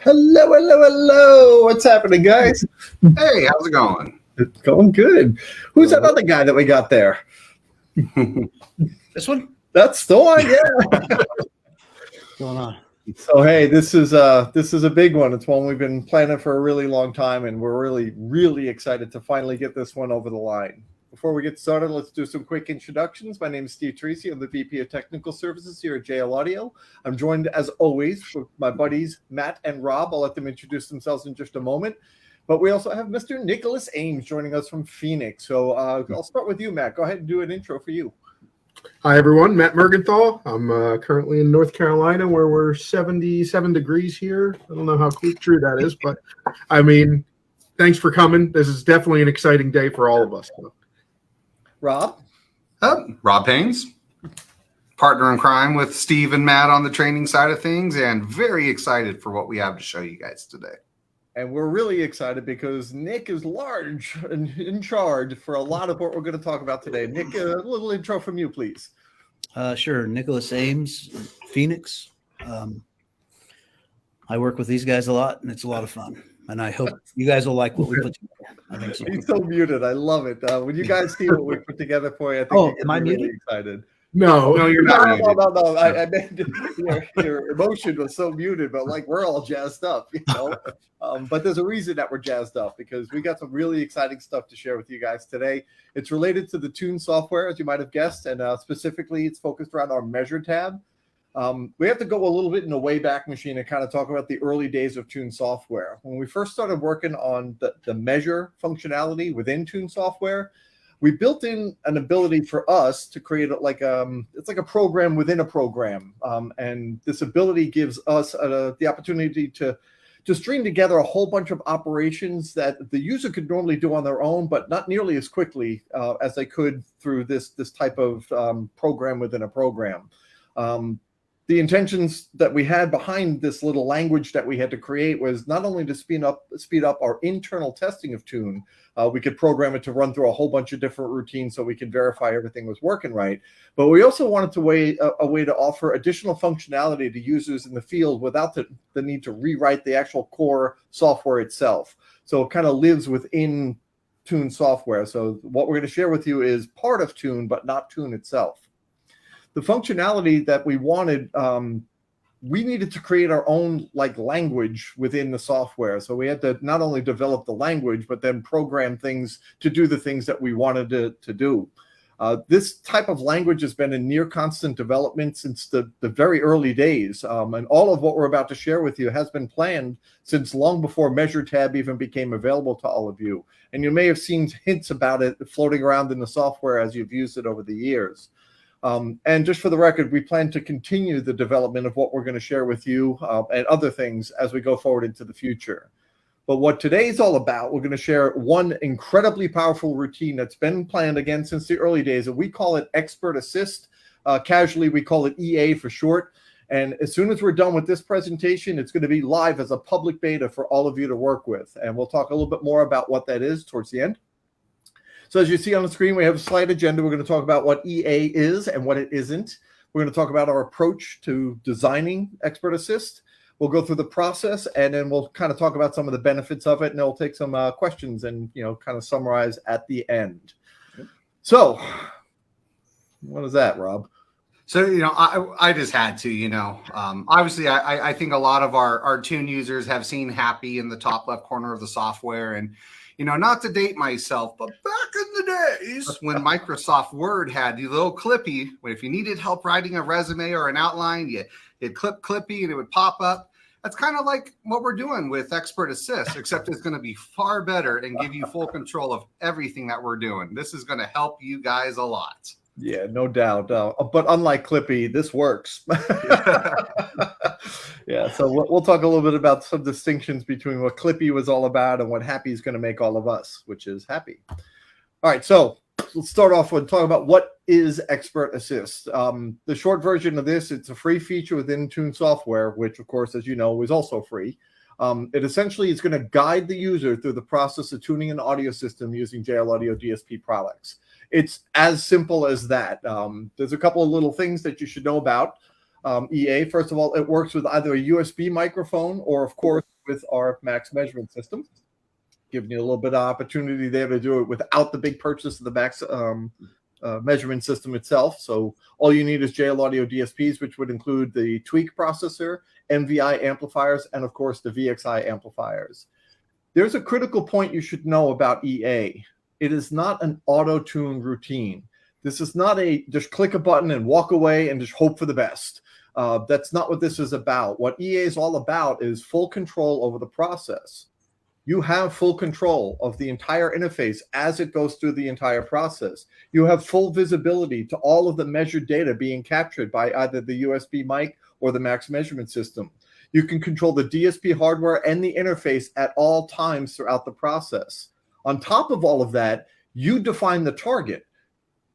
Hello, hello, hello. What's happening, guys? Hey, how's it going? It's going good. Who's that other guy that we got there? This one? That's the one, yeah. What's going on? So hey, this is a big one. It's one we've been planning for a really long time, and we're really excited to finally get this one over the line. Before we get started, let's do some quick introductions. My name is Steve Tracy. I'm the VP of Technical Services here at Jlaudio. I'm joined, as always, with my buddies Matt and Rob. I'll let them introduce themselves in just a moment. But we also have Mr. Nicholas Ames joining us from Phoenix. So I'll start with you, Matt. Go ahead and do an intro for you. Hi, everyone. Matt Mergenthal. I'm currently in North Carolina, where we're 77 degrees here. I don't know how true that is, but I mean, thanks for coming. This is definitely an exciting day for all of us. Rob? Rob Haynes, partner in crime with Steve and Matt on the training side of things, and very excited for what we have to show you guys today. And we're really excited because Nick is large and in charge for a lot of what we're going to talk about today. Nick, a little intro from you, please. Sure. Nicholas Ames, Phoenix. I work with these guys a lot, and it's a lot of fun. And I hope you guys will like what we put together. I think so. He's so muted. I love it. When you guys see what we put together for you, I think am I really muted? Excited. No, you're not. No. I meant your emotion was so muted, but like we're all jazzed up, you know. But there's a reason that we're jazzed up because we got some really exciting stuff to share with you guys today. It's related to the Tune software, as you might have guessed, and specifically, it's focused around our Measure tab. We have to go a little bit in the Wayback Machine and kind of talk about the early days of Tune software. When we first started working on the measure functionality within Tune software, we built in an ability for us to create it's like a program within a program. And this ability gives us the opportunity to string together a whole bunch of operations that the user could normally do on their own, but not nearly as quickly as they could through this type of program within a program. The intentions that we had behind this little language that we had to create was not only to speed up our internal testing of Tune. We could program it to run through a whole bunch of different routines so we could verify everything was working right. But we also wanted a way to offer additional functionality to users in the field without the need to rewrite the actual core software itself. So it kind of lives within Tune software. So what we're going to share with you is part of Tune, but not Tune itself. The functionality that we wanted, we needed to create our own language within the software. So we had to not only develop the language, but then program things to do the things that we wanted to do. This type of language has been in near constant development since the very early days. And all of what we're about to share with you has been planned since long before Measure Tab even became available to all of you. And you may have seen hints about it floating around in the software as you've used it over the years. And just for the record, we plan to continue the development of what we're going to share with you and other things as we go forward into the future. But what today is all about, we're going to share one incredibly powerful routine that's been planned again since the early days, and we call it Expert Assist. Casually, we call it EA for short. And as soon as we're done with this presentation, it's going to be live as a public beta for all of you to work with. And we'll talk a little bit more about what that is towards the end. So as you see on the screen, we have a slight agenda. We're going to talk about what EA is and what it isn't. We're going to talk about our approach to designing Expert Assist. We'll go through the process, and then we'll kind of talk about some of the benefits of it, and then we'll take some questions and kind of summarize at the end. So what is that, Rob? So, I just had to, obviously I think a lot of our Tune users have seen Happy in the top left corner of the software. And, not to date myself, but back in the days when Microsoft Word had the little Clippy, where if you needed help writing a resume or an outline, you'd clip Clippy and it would pop up. That's kind of like what we're doing with Expert Assist, except it's going to be far better and give you full control of everything that we're doing. This is going to help you guys a lot. Yeah, no doubt. But unlike Clippy, this works. Yeah, so we'll talk a little bit about some distinctions between what Clippy was all about and what Happy is going to make all of us, which is happy. All right, so let's start off with talking about what is Expert Assist. The short version of this, it's a free feature within Tune software, which, of course, as you know, is also free. It essentially is going to guide the user through the process of tuning an audio system using Jlaudio DSP products. It's as simple as that. There's a couple of little things that you should know about EA. First of all, it works with either a USB microphone or, of course, with our max measurement system, giving you a little bit of opportunity there to do it without the big purchase of the max measurement system itself. So all you need is Jlaudio DSPs, which would include the tweak processor, MVI amplifiers, and of course the VXI amplifiers. There's a critical point you should know about EA. It is not an auto-tune routine. This is not a just click a button and walk away and just hope for the best. That's not what this is about. What EA is all about is full control over the process. You have full control of the entire interface as it goes through the entire process. You have full visibility to all of the measured data being captured by either the USB mic or the max measurement system. You can control the DSP hardware and the interface at all times throughout the process. On top of all of that, you define the target.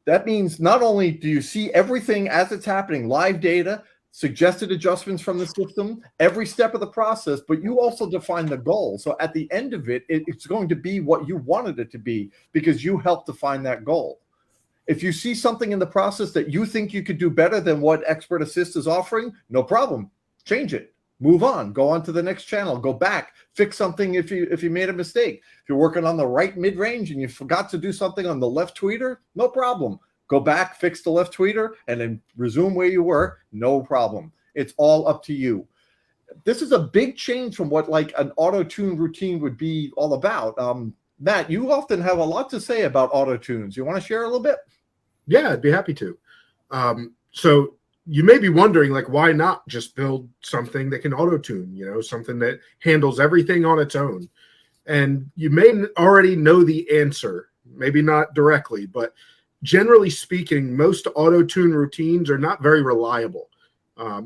That means not only do you see everything as it's happening, live data, suggested adjustments from the system, every step of the process, but you also define the goal. So at the end of it, it's going to be what you wanted it to be because you helped define that goal. If you see something in the process that you think you could do better than what Expert Assist is offering, no problem. Change it. Move on. Go on to the next channel. Go back. Fix something if you made a mistake. If you're working on the right mid-range and you forgot to do something on the left tweeter, no problem. Go back, fix the left tweeter, and then resume where you were. No problem. It's all up to you. This is a big change from what like an auto-tune routine would be all about. Matt, you often have a lot to say about auto-tunes. You want to share a little bit? Yeah, I'd be happy to. So you may be wondering, like, why not just build something that can auto-tune, something that handles everything on its own? And you may already know the answer, maybe not directly, but generally speaking, most auto-tune routines are not very reliable.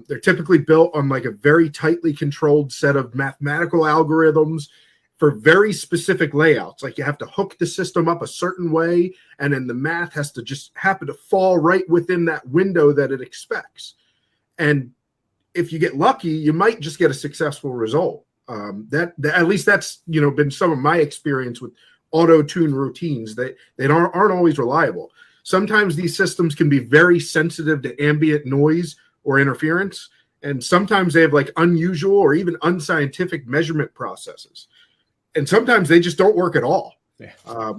They're typically built on like a very tightly controlled set of mathematical algorithms for very specific layouts. Like you have to hook the system up a certain way, and then the math has to just happen to fall right within that window that it expects. And if you get lucky, you might just get a successful result. At least that's been some of my experience with auto-tune routines. They aren't always reliable. Sometimes these systems can be very sensitive to ambient noise or interference, and sometimes they have like unusual or even unscientific measurement processes. And sometimes they just don't work at all. Yeah.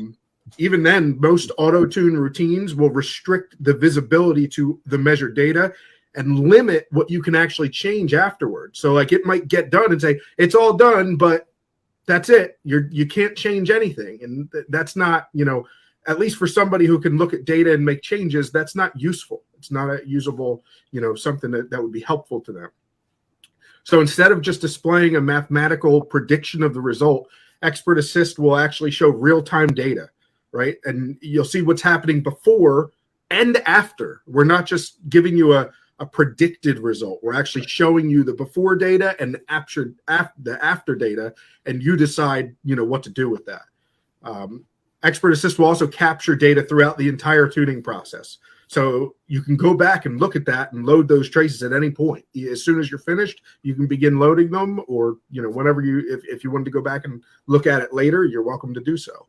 Even then, most auto-tune routines will restrict the visibility to the measured data and limit what you can actually change afterwards. So like it might get done and say, it's all done, but that's it. You can't change anything. And that's not, at least for somebody who can look at data and make changes, that's not useful. It's not a usable, something that would be helpful to them. So instead of just displaying a mathematical prediction of the result, Expert Assist will actually show real-time data, right? And you'll see what's happening before and after. We're not just giving you a predicted result. We're actually showing you the before data and the after data, and you decide, what to do with that. Expert Assist will also capture data throughout the entire tuning process. So you can go back and look at that and load those traces at any point. As soon as you're finished, you can begin loading them, or whenever if you wanted to go back and look at it later, you're welcome to do so.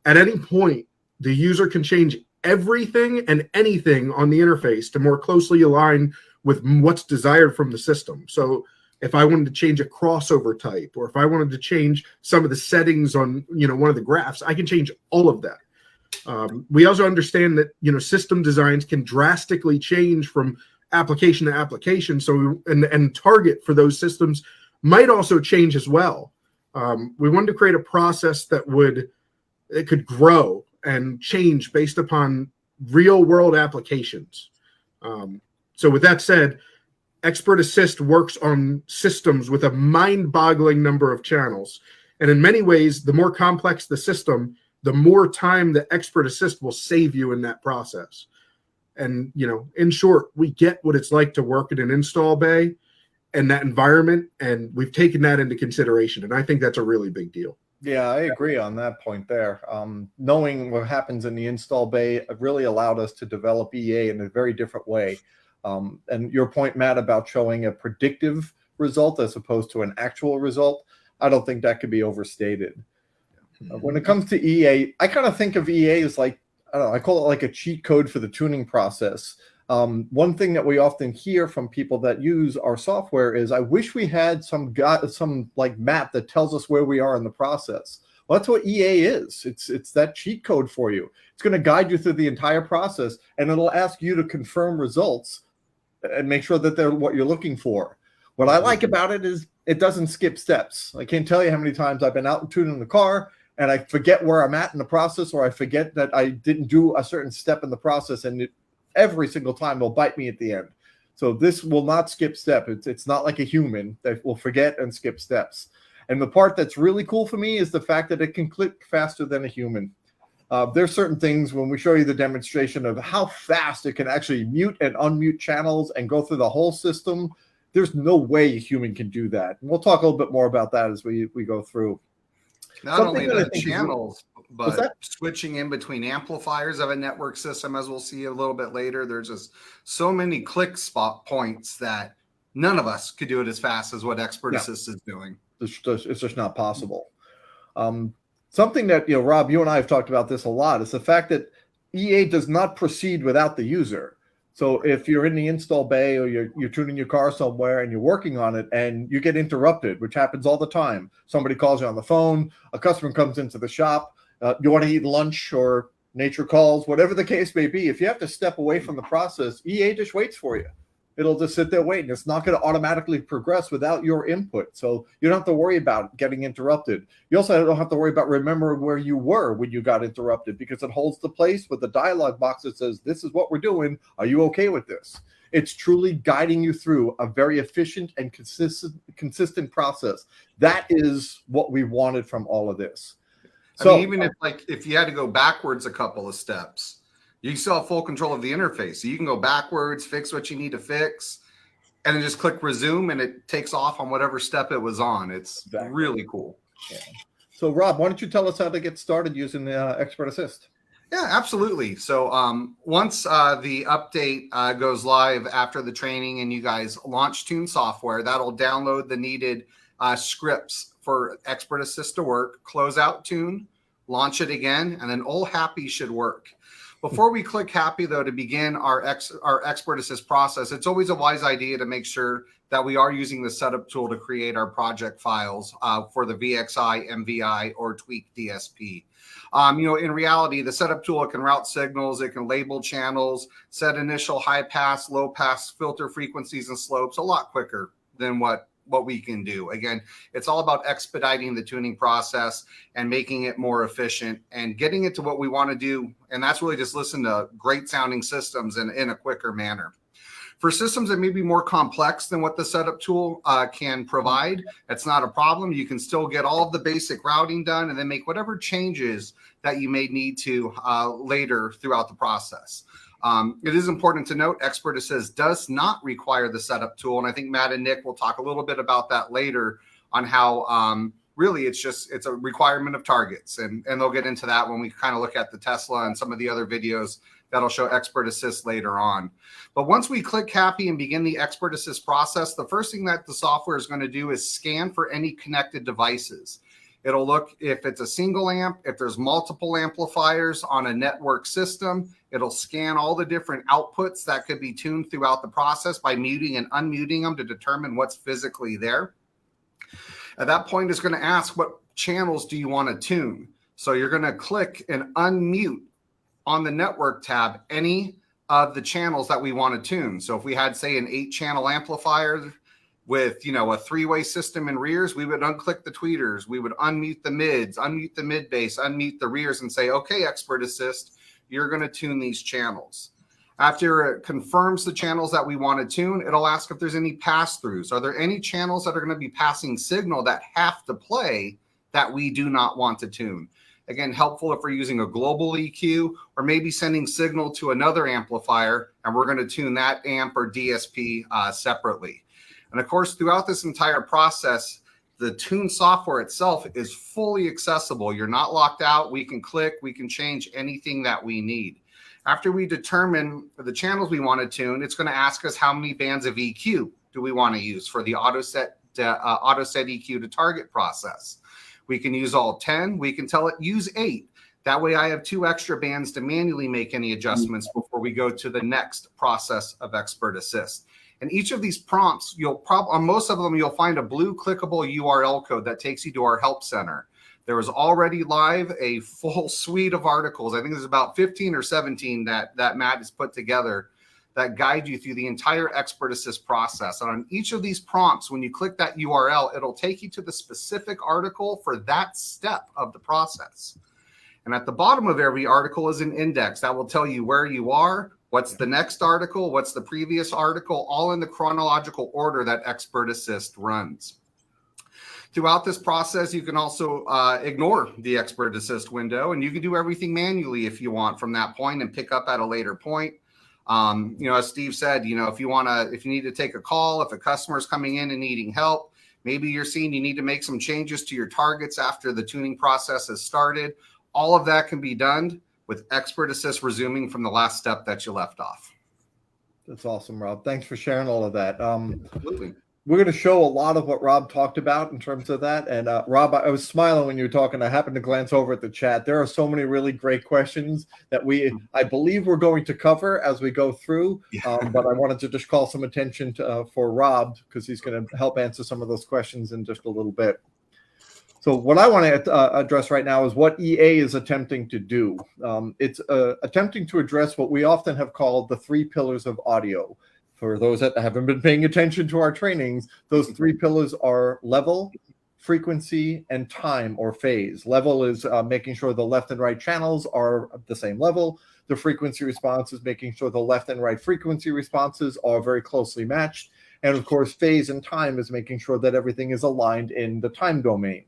At any point, the user can change everything and anything on the interface to more closely align with what's desired from the system. So if I wanted to change a crossover type, or if I wanted to change some of the settings on one of the graphs, I can change all of that. We also understand that system designs can drastically change from application to application. So and target for those systems might also change as well. We wanted to create a process that could grow and change based upon real world applications. So with that said, Expert Assist works on systems with a mind-boggling number of channels. And in many ways, the more complex the system, the more time that Expert Assist will save you in that process. And, in short, we get what it's like to work in an install bay and that environment, and we've taken that into consideration. And I think that's a really big deal. Yeah, I agree on that point there. Knowing what happens in the install bay really allowed us to develop EA in a very different way. And your point, Matt, about showing a predictive result as opposed to an actual result, I don't think that could be overstated. When it comes to EA, I kind of think of EA as like, I call it like a cheat code for the tuning process. One thing that we often hear from people that use our software is, I wish we had some like map that tells us where we are in the process. Well, that's what EA is. It's that cheat code for you. It's going to guide you through the entire process, and it'll ask you to confirm results and make sure that they're what you're looking for. What I like about it is it doesn't skip steps. I can't tell you how many times I've been out and tuning the car and I forget where I'm at in the process, or I forget that I didn't do a certain step in the process, and every single time they'll bite me at the end. So this will not skip step. It's not like a human that will forget and skip steps. And the part that's really cool for me is the fact that it can click faster than a human. There's certain things when we show you the demonstration of how fast it can actually mute and unmute channels and go through the whole system. There's no way a human can do that. And we'll talk a little bit more about that as we go through. Not only the channels, but switching in between amplifiers of a network system, as we'll see a little bit later. There's just so many click spot points that none of us could do it as fast as what Expert Assist is doing. It's just not possible. Something that, Rob, you and I have talked about this a lot, is the fact that EA does not proceed without the user. So if you're in the install bay or you're tuning your car somewhere and you're working on it and you get interrupted, which happens all the time. Somebody calls you on the phone, a customer comes into the shop, you want to eat lunch or nature calls, whatever the case may be. If you have to step away from the process, EA just waits for you. It'll just sit there waiting. It's not going to automatically progress without your input. So you don't have to worry about getting interrupted. You also don't have to worry about remembering where you were when you got interrupted, because it holds the place with the dialog box that says, this is what we're doing. Are you okay with this? It's truly guiding you through a very efficient and consistent process. That is what we wanted from all of this. So I mean, even if you had to go backwards a couple of steps, you still have full control of the interface. So you can go backwards, fix what you need to fix, and then just click resume, and it takes off on whatever step it was on. It's really cool. Yeah. So, Rob, why don't you tell us how to get started using the Expert Assist? Yeah, absolutely. So once the update goes live after the training and you guys launch Tune software, that'll download the needed scripts for Expert Assist to work, close out Tune, launch it again, and then all happy should work. Before we click happy, though, to begin our Expert Assist process, it's always a wise idea to make sure that we are using the setup tool to create our project files for the VXI, MVI, or Tweak DSP. In reality, the setup tool, it can route signals, it can label channels, set initial high pass, low pass filter frequencies and slopes a lot quicker than what we can do. Again, it's all about expediting the tuning process and making it more efficient and getting it to what we want to do. And that's really just listen to great sounding systems in a quicker manner. For systems that may be more complex than what the setup tool can provide, that's not a problem. You can still get all of the basic routing done and then make whatever changes that you may need to later throughout the process. It is important to note Expert Assist does not require the setup tool. And I think Matt and Nick will talk a little bit about that later on how really it's a requirement of targets. And they'll get into that when we kind of look at the Tesla and some of the other videos that'll show Expert Assist later on. But once we click happy and begin the Expert Assist process, the first thing that the software is going to do is scan for any connected devices. It'll look if it's a single amp, if there's multiple amplifiers on a network system. It'll scan all the different outputs that could be tuned throughout the process by muting and unmuting them to determine what's physically there. At that point, it's going to ask what channels do you want to tune. So you're going to click and unmute on the network tab any of the channels that we want to tune. So if we had, say, an 8-channel amplifier with, a 3-way system in rears, we would unclick the tweeters. We would unmute the mids, unmute the mid bass, unmute the rears and say, okay, Expert Assist, you're going to tune these channels. After it confirms the channels that we want to tune, it'll ask if there's any pass-throughs. Are there any channels that are going to be passing signal that have to play that we do not want to tune? Again, helpful if we're using a global EQ or maybe sending signal to another amplifier and we're going to tune that amp or DSP separately. And of course, throughout this entire process, the Tune software itself is fully accessible. You're not locked out. We can click, we can change anything that we need. After we determine the channels we want to tune, it's going to ask us how many bands of EQ do we want to use for the auto set EQ to target process. We can use all 10. We can tell it use 8. That way I have 2 extra bands to manually make any adjustments before we go to the next process of Expert Assist. And each of these prompts, on most of them, you'll find a blue clickable URL code that takes you to our help center. There is already live a full suite of articles. I think there's about 15 or 17 that Matt has put together that guide you through the entire Expert Assist process. And on each of these prompts, when you click that URL, it'll take you to the specific article for that step of the process. And at the bottom of every article is an index that will tell you where you are, what's the next article, what's the previous article, all in the chronological order that Expert Assist runs. Throughout this process, you can also ignore the Expert Assist window, and you can do everything manually if you want from that point and pick up at a later point. As Steve said, if you need to take a call, if a customer is coming in and needing help, maybe you're seeing you need to make some changes to your targets after the tuning process has started. All of that can be done with Expert Assist resuming from the last step that you left off. That's awesome, Rob. Thanks for sharing all of that. Absolutely. We're going to show a lot of what Rob talked about in terms of that. And Rob, I was smiling when you were talking. I happened to glance over at the chat. There are so many really great questions that I believe we're going to cover as we go through. But I wanted to just call some attention for Rob because he's going to help answer some of those questions in just a little bit. So what I want to address right now is what EA is attempting to do. It's attempting to address what we often have called the 3 pillars of audio. For those that haven't been paying attention to our trainings, those 3 pillars are level, frequency, and time or phase. Level is making sure the left and right channels are the same level. The frequency response is making sure the left and right frequency responses are very closely matched. And of course, phase and time is making sure that everything is aligned in the time domain.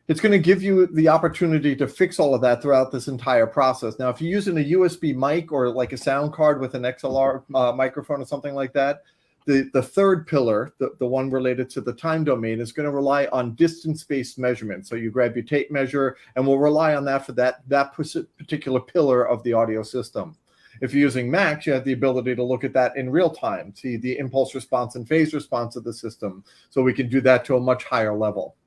It's going to give you the opportunity to fix all of that throughout this entire process. Now, if you're using a USB mic or like a sound card with an XLR microphone or something like that, the 3rd pillar, the one related to the time domain, is going to rely on distance-based measurement. So you grab your tape measure, and we'll rely on that for that particular pillar of the audio system. If you're using Macs, you have the ability to look at that in real time, see the impulse response and phase response of the system. So we can do that to a much higher level.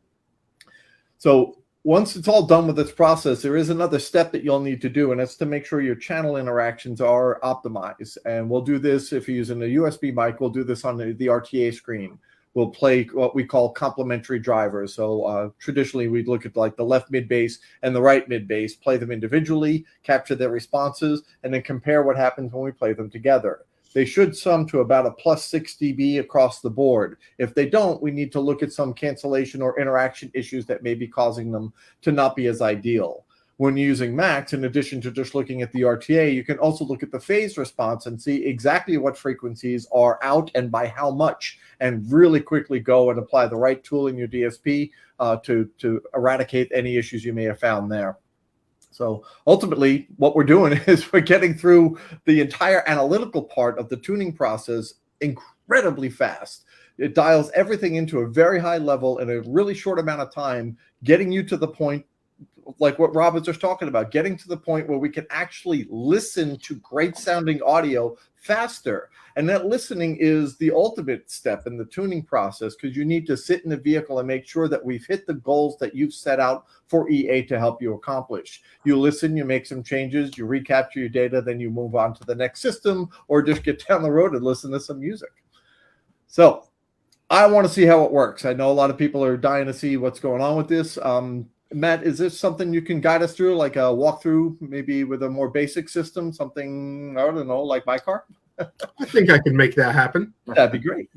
So once it's all done with this process, there is another step that you'll need to do, and it's to make sure your channel interactions are optimized. And we'll do this if you're using a USB mic. We'll do this on the RTA screen. We'll play what we call complementary drivers. So traditionally, we'd look at like the left mid bass and the right mid bass, play them individually, capture their responses, and then compare what happens when we play them together. They should sum to about a plus 6 dB across the board. If they don't, we need to look at some cancellation or interaction issues that may be causing them to not be as ideal. When using Macs, in addition to just looking at the RTA, you can also look at the phase response and see exactly what frequencies are out and by how much, and really quickly go and apply the right tool in your DSP to eradicate any issues you may have found there. So ultimately, what we're doing is we're getting through the entire analytical part of the tuning process incredibly fast. It dials everything into a very high level in a really short amount of time, getting you to the point, like what Rob was just talking about, getting to the point where we can actually listen to great sounding audio faster. And that listening is the ultimate step in the tuning process, because you need to sit in the vehicle and make sure that we've hit the goals that you've set out for EA to help you accomplish. You listen, you make some changes, you recapture your data, then you move on to the next system, or just get down the road and listen to some music. So I want to see how it works. I know a lot of people are dying to see what's going on with this. Matt, is this something you can guide us through, like a walkthrough, maybe with a more basic system, something, I don't know, like my car? I think I can make that happen. That'd be great.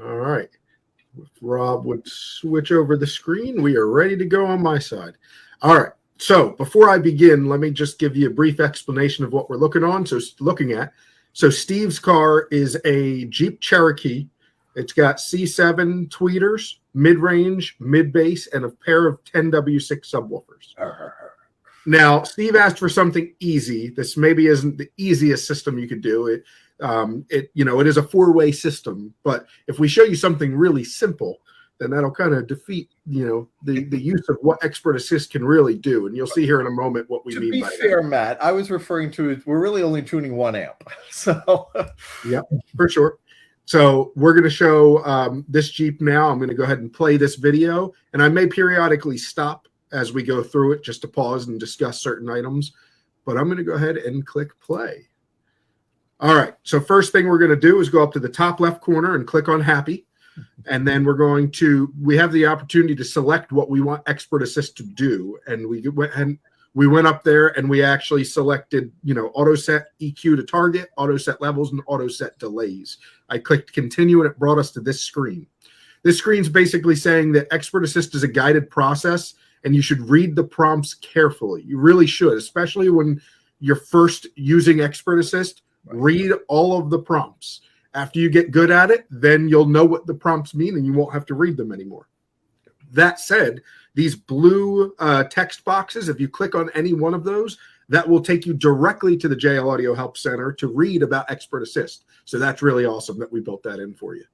All right. If Rob would switch over the screen, we are ready to go on my side. All right. So before I begin, let me just give you a brief explanation of what we're looking at. So Steve's car is a Jeep Cherokee. It's got C7 tweeters, mid-range, mid-bass, and a pair of 10W6 subwoofers. Now, Steve asked for something easy. This maybe isn't the easiest system you could do. It is a 4-way system. But if we show you something really simple, then that'll kind of defeat, the use of what Expert Assist can really do. And you'll see here in a moment what we mean by that. To be fair, Matt, I was referring to, we're really only tuning 1 amp. So, yeah, for sure. So we're going to show this Jeep now. I'm going to go ahead and play this video, and I may periodically stop as we go through it, just to pause and discuss certain items. But I'm going to go ahead and click play. All right. So first thing we're going to do is go up to the top left corner and click on Happy. And then we have the opportunity to select what we want Expert Assist to do. And we went up there and we actually selected, auto set EQ to target, auto set levels, and auto set delays. I clicked continue and it brought us to this screen. This screen's basically saying that Expert Assist is a guided process and you should read the prompts carefully. You really should, especially when you're first using Expert Assist. Read all of the prompts. After you get good at it, then you'll know what the prompts mean and you won't have to read them anymore. That said, these blue text boxes, if you click on any one of those, that will take you directly to the Jlaudio Help Center to read about Expert Assist. So that's really awesome that we built that in for you.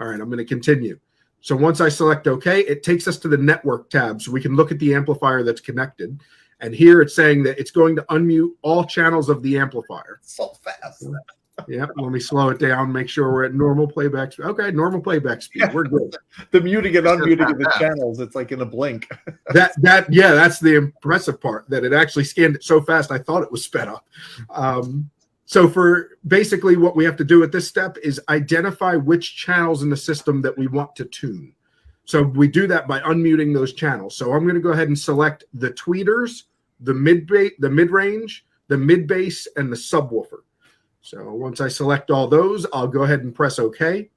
All right, I'm going to continue. So once I select OK, it takes us to the network tab so we can look at the amplifier that's connected. And here it's saying that it's going to unmute all channels of the amplifier. So fast. Yep. Let me slow it down, make sure we're at normal playback speed. Okay, normal playback speed. We're good. The muting and unmuting of the channels, it's like in a blink. That's the impressive part, that it actually scanned it so fast I thought it was sped up. So for basically what we have to do at this step is identify which channels in the system that we want to tune. So we do that by unmuting those channels. So I'm going to go ahead and select the tweeters, the mid-range, the mid-bass, and the subwoofer. So once I select all those, I'll go ahead and press OK.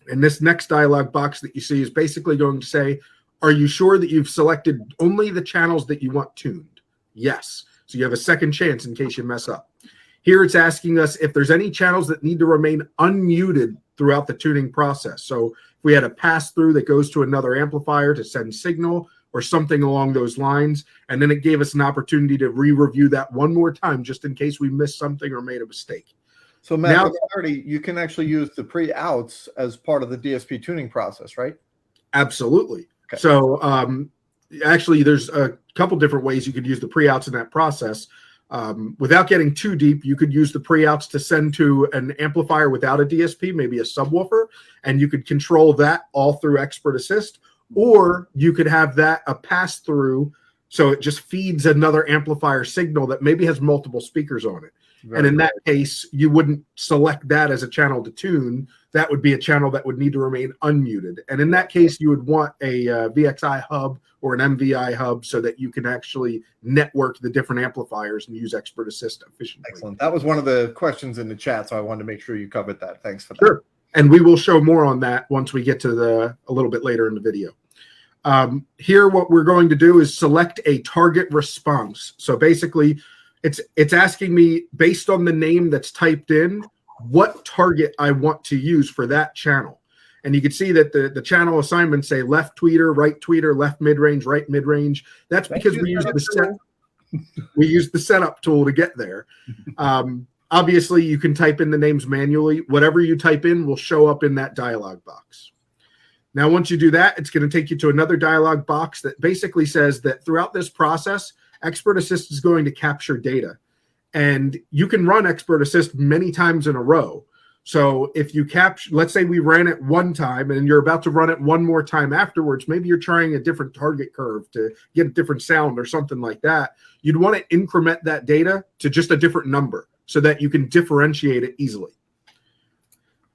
And this next dialog box that you see is basically going to say, are you sure that you've selected only the channels that you want tuned? Yes. So you have a second chance in case you mess up. Here it's asking us if there's any channels that need to remain unmuted throughout the tuning process. So if we had a pass-through that goes to another amplifier to send signal or something along those lines, and then it gave us an opportunity to re-review that one more time just in case we missed something or made a mistake. So Matt, now, you can actually use the pre-outs as part of the DSP tuning process, right? Absolutely. Okay. So actually, there's a couple different ways you could use the pre-outs in that process. Without getting too deep, you could use the pre-outs to send to an amplifier without a DSP, maybe a subwoofer, and you could control that all through Expert Assist, or you could have that a pass-through, so it just feeds another amplifier signal that maybe has multiple speakers on it. And in that case, you wouldn't select that as a channel to tune. That would be a channel that would need to remain unmuted. And in that case, you would want a VXI hub or an MVI hub so that you can actually network the different amplifiers and use Expert Assist efficiently. Excellent. That was one of the questions in the chat, so I wanted to make sure you covered that. Thanks for that. Sure. And we will show more on that once we get to a little bit later in the video. Here, what we're going to do is select a target response. So basically, it's asking me, based on the name that's typed in, what target I want to use for that channel. And you can see that the channel assignments say left tweeter, right tweeter, left mid-range, right mid-range. That's because we use the setup tool to get there. Obviously, you can type in the names manually. Whatever you type in will show up in that dialog box. Now, once you do that, it's going to take you to another dialog box that basically says that throughout this process, Expert Assist is going to capture data. And you can run Expert Assist many times in a row. So if you capture, let's say we ran it one time and you're about to run it one more time afterwards, maybe you're trying a different target curve to get a different sound or something like that. You'd want to increment that data to just a different number so that you can differentiate it easily.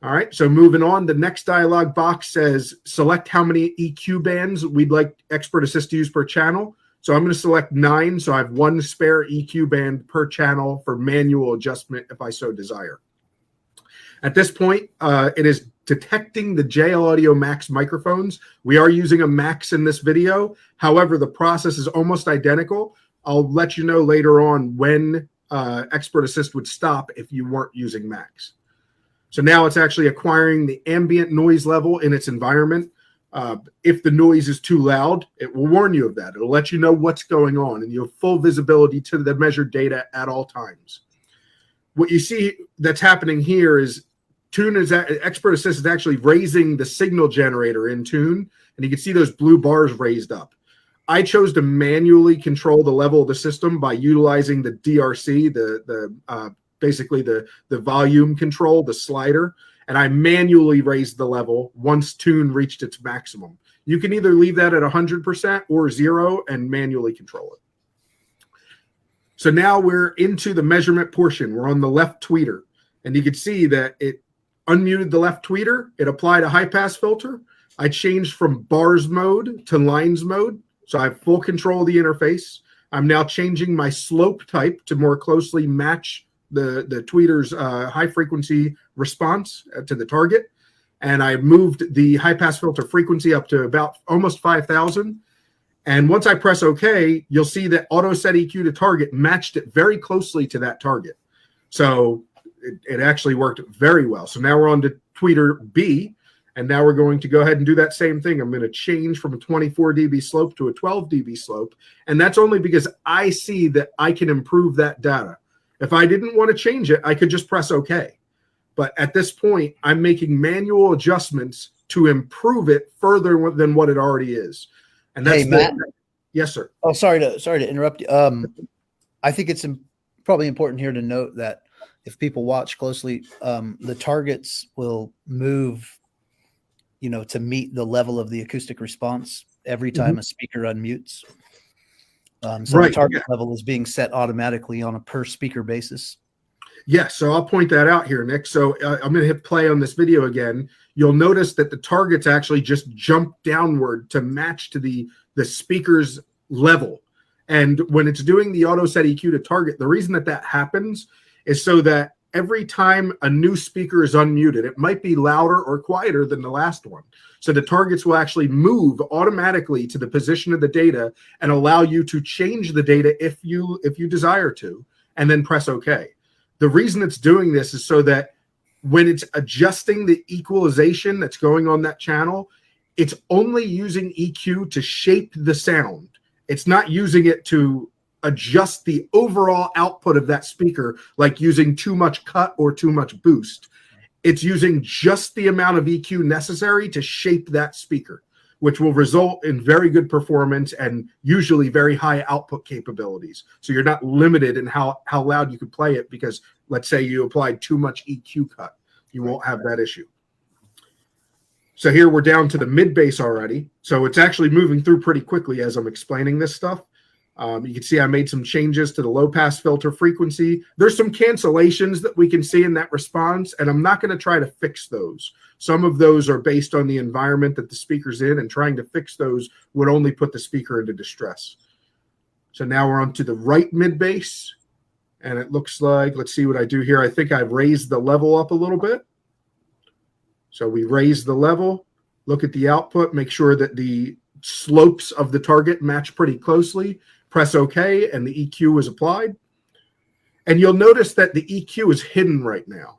All right, so moving on, the next dialog box says select how many EQ bands we'd like Expert Assist to use per channel. So I'm going to select 9, so I have 1 spare EQ band per channel for manual adjustment if I so desire. At this point, it is detecting the Jlaudio Max microphones. We are using a Max in this video. However, the process is almost identical. I'll let you know later on when Expert Assist would stop if you weren't using Max. So now it's actually acquiring the ambient noise level in its environment. If the noise is too loud, it will warn you of that. It'll let you know what's going on, and you have full visibility to the measured data at all times. What you see that's happening here is Expert Assist is actually raising the signal generator in tune, and you can see those blue bars raised up. I chose to manually control the level of the system by utilizing the DRC, basically the volume control, the slider, and I manually raised the level once tune reached its maximum. You can either leave that at 100% or 0 and manually control it. So now we're into the measurement portion. We're on the left tweeter, and you can see that it unmuted the left tweeter. It applied a high pass filter. I changed from bars mode to lines mode, so I have full control of the interface. I'm now changing my slope type to more closely match the tweeter's high frequency response to the target. And I moved the high pass filter frequency up to about almost 5,000. And once I press OK, you'll see that auto set EQ to target matched it very closely to that target. So it actually worked very well. So now we're on to tweeter B. And now we're going to go ahead and do that same thing. I'm going to change from a 24 dB slope to a 12 dB slope. And that's only because I see that I can improve that data. If I didn't want to change it, I could just press OK. But at this point, I'm making manual adjustments to improve it further than what it already is. And that's Matt? Yes, sir. Oh, sorry to interrupt you. I think it's probably important here to note that if people watch closely, the targets will move, to meet the level of the acoustic response every time a speaker unmutes. So the target level is being set automatically on a per speaker basis. Yes, so I'll point that out here, Nick. So I'm going to hit play on this video again. You'll notice that the targets actually just jump downward to match to the speaker's level. And when it's doing the auto set EQ to target, the reason that happens is so that every time a new speaker is unmuted, it might be louder or quieter than the last one. So the targets will actually move automatically to the position of the data and allow you to change the data if you desire to, and then press OK. The reason it's doing this is so that when it's adjusting the equalization that's going on that channel, it's only using EQ to shape the sound. It's not using it to adjust the overall output of that speaker, like using too much cut or too much boost. It's using just the amount of EQ necessary to shape that speaker, which will result in very good performance and usually very high output capabilities. So you're not limited in how loud you could play it because, let's say, you applied too much EQ cut. You won't have that issue. So here we're down to the mid bass already. So it's actually moving through pretty quickly as I'm explaining this stuff. You can see I made some changes to the low pass filter frequency. There's some cancellations that we can see in that response, and I'm not going to try to fix those. Some of those are based on the environment that the speaker's in, and trying to fix those would only put the speaker into distress. So now we're on to the right mid bass, and it looks like, let's see what I do here. I think I've raised the level up a little bit. So we raise the level, look at the output, make sure that the slopes of the target match pretty closely. Press OK, and the EQ is applied. And you'll notice that the EQ is hidden right now.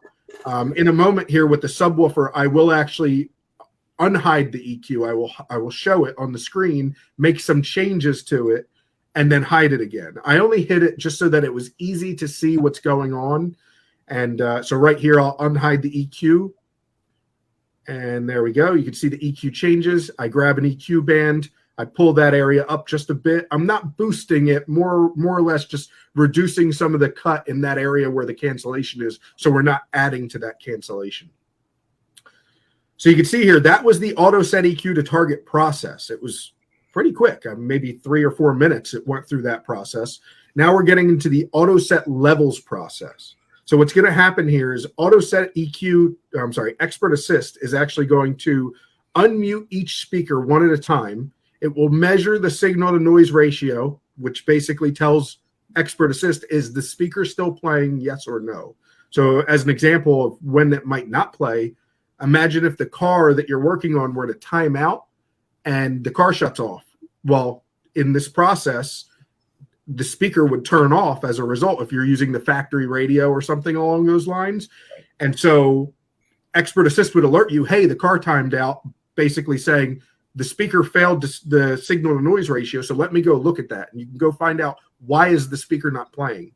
In a moment here with the subwoofer, I will actually unhide the EQ. I will show it on the screen, make some changes to it, and then hide it again. I only hid it just so that it was easy to see what's going on. And so right here, I'll unhide the EQ. And there we go. You can see the EQ changes. I grab an EQ band. I pull that area up just a bit. I'm not boosting it, more or less just reducing some of the cut in that area where the cancellation is, so we're not adding to that cancellation. So you can see here, that was the auto set EQ to target process. It was pretty quick, maybe 3 or 4 minutes it went through that process. Now we're getting into the auto set levels process. So what's going to happen here is auto set EQ, Expert Assist is actually going to unmute each speaker one at a time. It will measure the signal to noise ratio, which basically tells Expert Assist, is the speaker still playing, yes or no? So as an example of when it might not play, imagine if the car that you're working on were to time out and the car shuts off. Well, in this process, the speaker would turn off as a result if you're using the factory radio or something along those lines. And so Expert Assist would alert you, hey, the car timed out, basically saying, the speaker failed the signal to noise ratio, so let me go look at that. And you can go find out, why is the speaker not playing?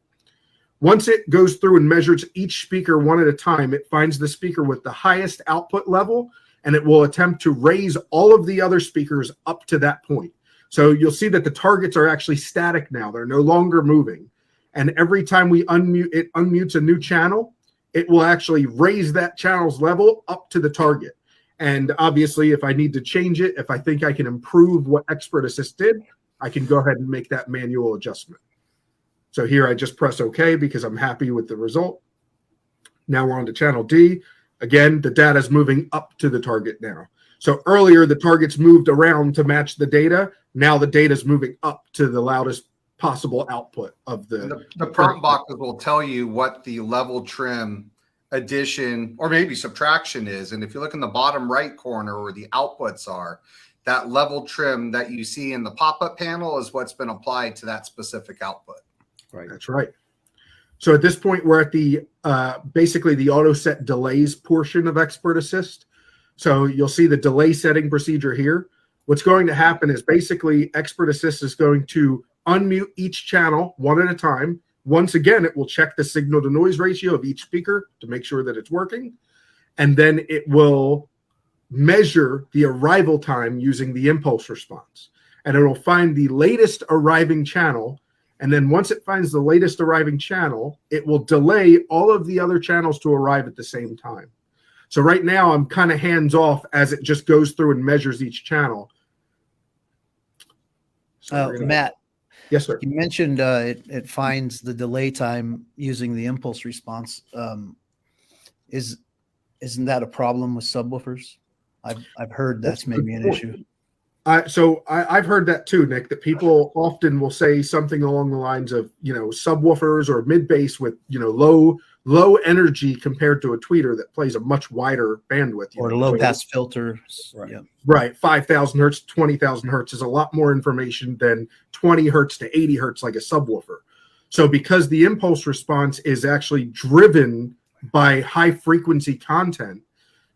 Once it goes through and measures each speaker one at a time, it finds the speaker with the highest output level, and it will attempt to raise all of the other speakers up to that point. So you'll see that the targets are actually static now. They're no longer moving. And every time we unmute, it unmutes a new channel, it will actually raise that channel's level up to the target. And obviously, if I need to change it, if I think I can improve what Expert Assist did, I can go ahead and make that manual adjustment. So here I just press OK because I'm happy with the result. Now we're on to channel D. Again, the data is moving up to the target now. So earlier, the targets moved around to match the data. Now the data is moving up to the loudest possible output of the prompt boxes will tell you what the level trim addition or maybe subtraction is. And if you look in the bottom right corner where the outputs are, that level trim that you see in the pop-up panel is what's been applied to that specific output. Right. That's right. So at this point, we're at the basically the auto set delays portion of Expert Assist. So you'll see the delay setting procedure here. What's going to happen is basically Expert Assist is going to unmute each channel one at a time. Once again, it will check the signal to noise ratio of each speaker to make sure that it's working. And then it will measure the arrival time using the impulse response. And it will find the latest arriving channel. And then once it finds the latest arriving channel, it will delay all of the other channels to arrive at the same time. So right now I'm kind of hands off as it just goes through and measures each channel. So Matt. Yes, sir. You mentioned it finds the delay time using the impulse response. Isn't that a problem with subwoofers? I've heard that's maybe an issue. I've heard that too, Nick, that people often will say something along the lines of, subwoofers or mid bass with, low energy compared to a tweeter that plays a much wider bandwidth. Or a low pass filter. Right. Yeah. Right. 5,000 hertz, 20,000 hertz is a lot more information than 20 hertz to 80 hertz like a subwoofer. So because the impulse response is actually driven by high frequency content,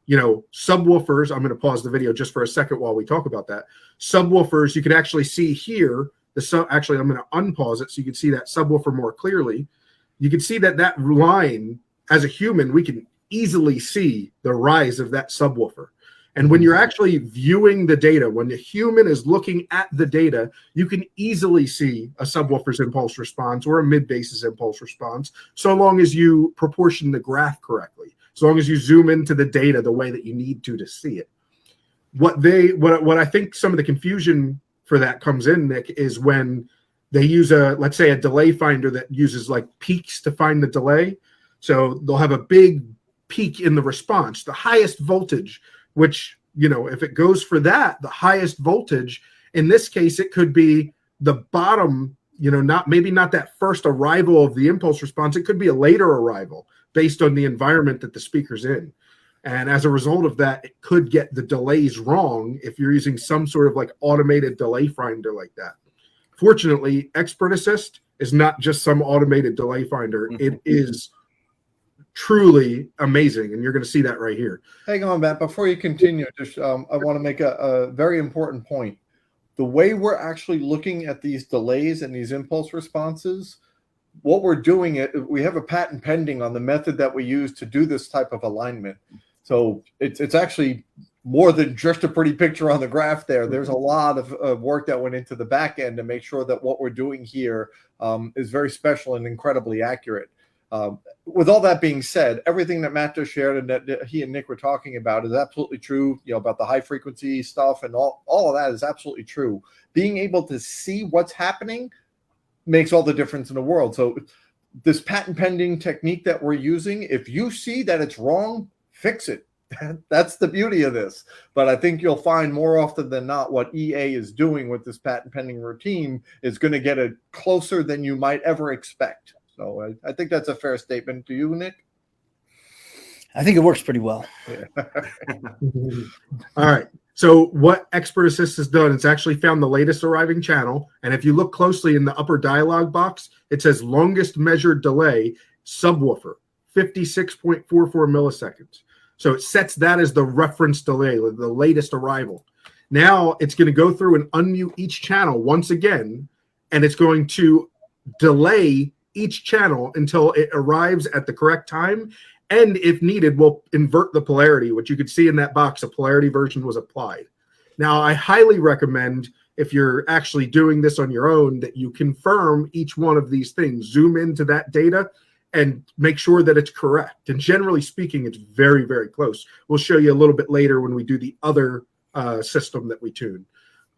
subwoofers, I'm going to pause the video just for a second while we talk about that. Subwoofers, you can actually see here, actually, I'm going to unpause it so you can see that subwoofer more clearly. You can see that line, as a human, we can easily see the rise of that subwoofer. And when you're actually viewing the data, when the human is looking at the data, you can easily see a subwoofer's impulse response or a mid-bass's impulse response, so long as you proportion the graph correctly. As long as you zoom into the data the way that you need to see it. What I think some of the confusion for that comes in, Nick, is when they use let's say a delay finder that uses like peaks to find the delay. So they'll have a big peak in the response, the highest voltage, which, if it goes for that, the highest voltage, in this case, it could be the bottom, not that first arrival of the impulse response. It could be a later arrival based on the environment that the speaker's in. And as a result of that, it could get the delays wrong if you're using some sort of like automated delay finder like that. Fortunately, Expert Assist is not just some automated delay finder. It is truly amazing, and you're going to see that right here. Hang on, Matt. Before you continue, just I want to make a very important point. The way we're actually looking at these delays and these impulse responses, what we're doing, we have a patent pending on the method that we use to do this type of alignment. So it's actually more than just a pretty picture on the graph there. There's a lot of work that went into the back end to make sure that what we're doing here is very special and incredibly accurate. With all that being said, everything that Matt just shared and that he and Nick were talking about is absolutely true, about the high frequency stuff and all of that is absolutely true. Being able to see what's happening makes all the difference in the world. So this patent pending technique that we're using, if you see that it's wrong, fix it. That's the beauty of this. But I think you'll find more often than not what EA is doing with this patent pending routine is going to get it closer than you might ever expect. So I think that's a fair statement. Do you, Nick? I think it works pretty well. Yeah. All right. So what Expert Assist has done, it's actually found the latest arriving channel. And if you look closely in the upper dialog box, it says longest measured delay subwoofer, 56.44 milliseconds. So it sets that as the reference delay, the latest arrival. Now it's going to go through and unmute each channel once again, and it's going to delay each channel until it arrives at the correct time. And if needed, we'll invert the polarity, which you could see in that box, a polarity version was applied. Now, I highly recommend, if you're actually doing this on your own, that you confirm each one of these things, zoom into that data, and make sure that it's correct. And generally speaking, it's very, very close. We'll show you a little bit later when we do the other system that we tune.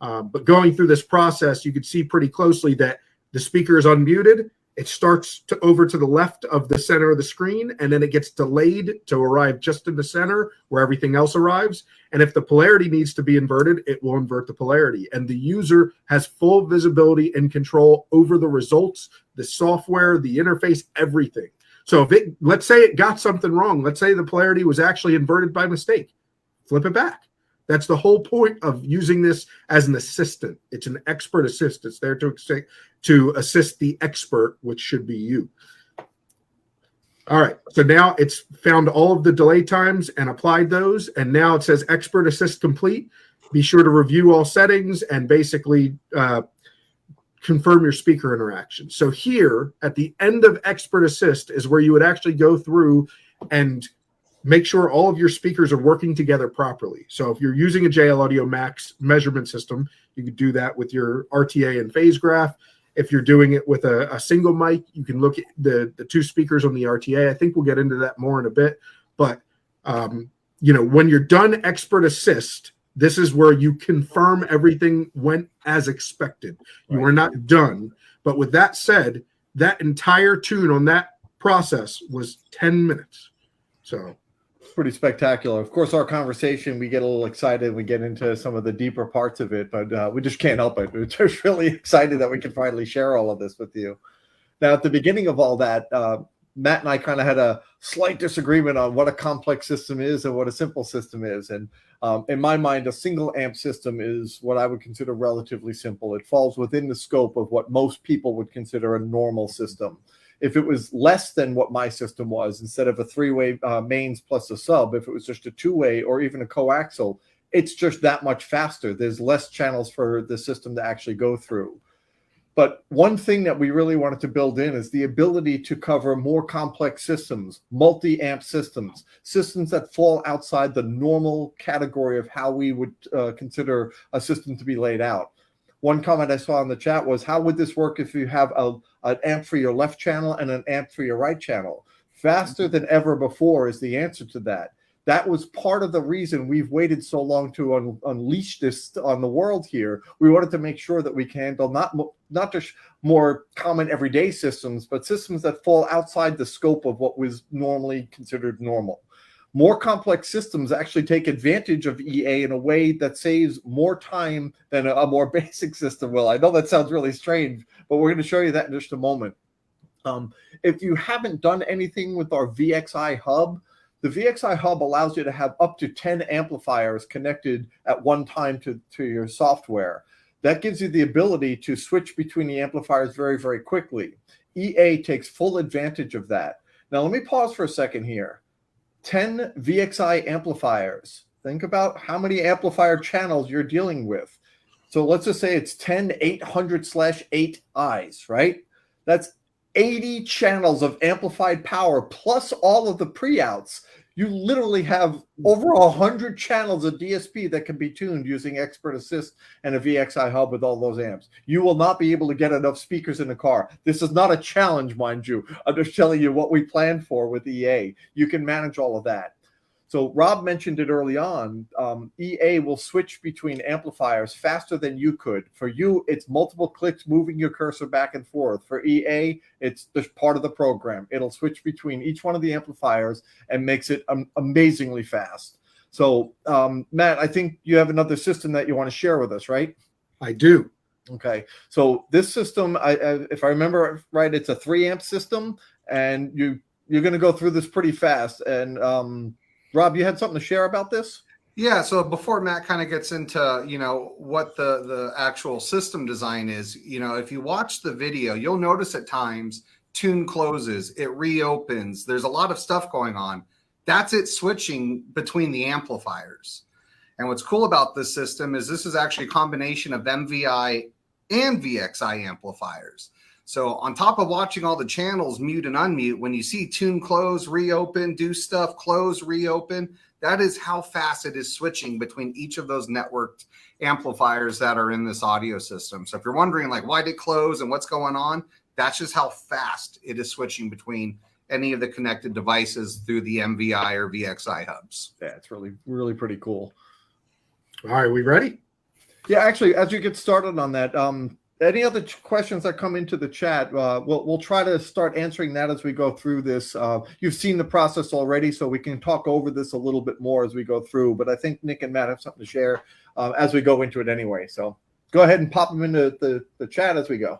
But going through this process, you can see pretty closely that the speaker is unmuted. It starts over to the left of the center of the screen, and then it gets delayed to arrive just in the center where everything else arrives. And if the polarity needs to be inverted, it will invert the polarity. And the user has full visibility and control over the results, the software, the interface, everything. So if it, let's say it got something wrong, let's say the polarity was actually inverted by mistake, flip it back. That's the whole point of using this as an assistant. It's an expert assist. It's there to assist the expert, which should be you. All right. So now it's found all of the delay times and applied those. And now it says expert assist complete. Be sure to review all settings and basically confirm your speaker interaction. So here at the end of expert assist is where you would actually go through and make sure all of your speakers are working together properly. So if you're using a Jlaudio Max measurement system, you could do that with your RTA and phase graph. If you're doing it with a single mic, you can look at the two speakers on the RTA. I think we'll get into that more in a bit. But, you know, when you're done expert assist, this is where you confirm everything went as expected. You are not done. But with that said, that entire tune on that process was 10 minutes. So pretty spectacular. Of course, our conversation, we get a little excited. We get into some of the deeper parts of it, but we just can't help it. We're just really excited that we can finally share all of this with you. Now, at the beginning of all that, Matt and I kind of had a slight disagreement on what a complex system is and what a simple system is. And in my mind, a single amp system is what I would consider relatively simple. It falls within the scope of what most people would consider a normal system. If it was less than what my system was, instead of a three-way mains plus a sub, if it was just a two-way or even a coaxial, it's just that much faster. There's less channels for the system to actually go through. But one thing that we really wanted to build in is the ability to cover more complex systems, multi-amp systems, systems that fall outside the normal category of how we would consider a system to be laid out. One comment I saw in the chat was, how would this work if you have an amp for your left channel and an amp for your right channel? Faster than ever before is the answer to that. That was part of the reason we've waited so long to unleash this on the world here. We wanted to make sure that we can handle not just more common everyday systems, but systems that fall outside the scope of what was normally considered normal. More complex systems actually take advantage of EA in a way that saves more time than a more basic system will. I know that sounds really strange, but we're going to show you that in just a moment. If you haven't done anything with our VXI hub, the VXI hub allows you to have up to 10 amplifiers connected at one time to your software. That gives you the ability to switch between the amplifiers very, very quickly. EA takes full advantage of that. Now, let me pause for a second here. 10 VXI amplifiers. Think about how many amplifier channels you're dealing with. So let's just say it's 10 800/8 right? That's 80 channels of amplified power plus all of the pre-outs. You literally have over 100 channels of DSP that can be tuned using Expert Assist and a VXI hub with all those amps. You will not be able to get enough speakers in the car. This is not a challenge, mind you. I'm just telling you what we planned for with EA. You can manage all of that. So Rob mentioned it early on. EA will switch between amplifiers faster than you could. For you, it's multiple clicks moving your cursor back and forth. For EA, it's just part of the program. It'll switch between each one of the amplifiers and makes it amazingly fast. So, Matt, I think you have another system that you want to share with us, right? I do. Okay. So this system, if I remember right, it's a 3-amp system, and you're going to go through this pretty fast. And Rob, you had something to share about this? Yeah, so before Matt kind of gets into, you know, what the actual system design is, you know, if you watch the video, you'll notice at times tune closes, it reopens. There's a lot of stuff going on. That's it switching between the amplifiers. And what's cool about this system is this is actually a combination of MVI and VXI amplifiers. So on top of watching all the channels mute and unmute, when you see tune close, reopen, do stuff, close, reopen, that is how fast it is switching between each of those networked amplifiers that are in this audio system. So if you're wondering, like, why did it close and what's going on, That's just how fast it is switching between any of the connected devices through the MVI or VXI hubs. Yeah, it's really, really pretty cool. All right, we ready? Yeah, actually, as you get started on that, any other questions that come into the chat, we'll try to start answering that as we go through this. You've seen the process already, so we can talk over this a little bit more as we go through. But I think Nick and Matt have something to share as we go into it anyway. So go ahead and pop them into the chat as we go.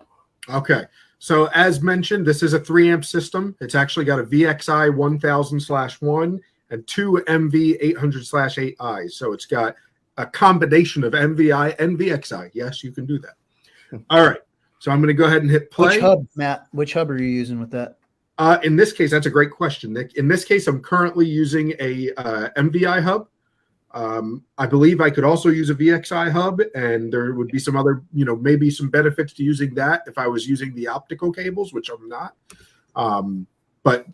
Okay. So as mentioned, this is a 3-amp system. It's actually got a VXI 1000/1 and 2 MV 800/8i. So it's got a combination of MVI and VXI. Yes, you can do that. All right. So I'm going to go ahead and hit play. Which hub, Matt? Which hub are you using with that? In this case, that's a great question, Nick. In this case, I'm currently using a MVI hub. I believe I could also use a VXI hub, and there would be some other, maybe some benefits to using that if I was using the optical cables, which I'm not. But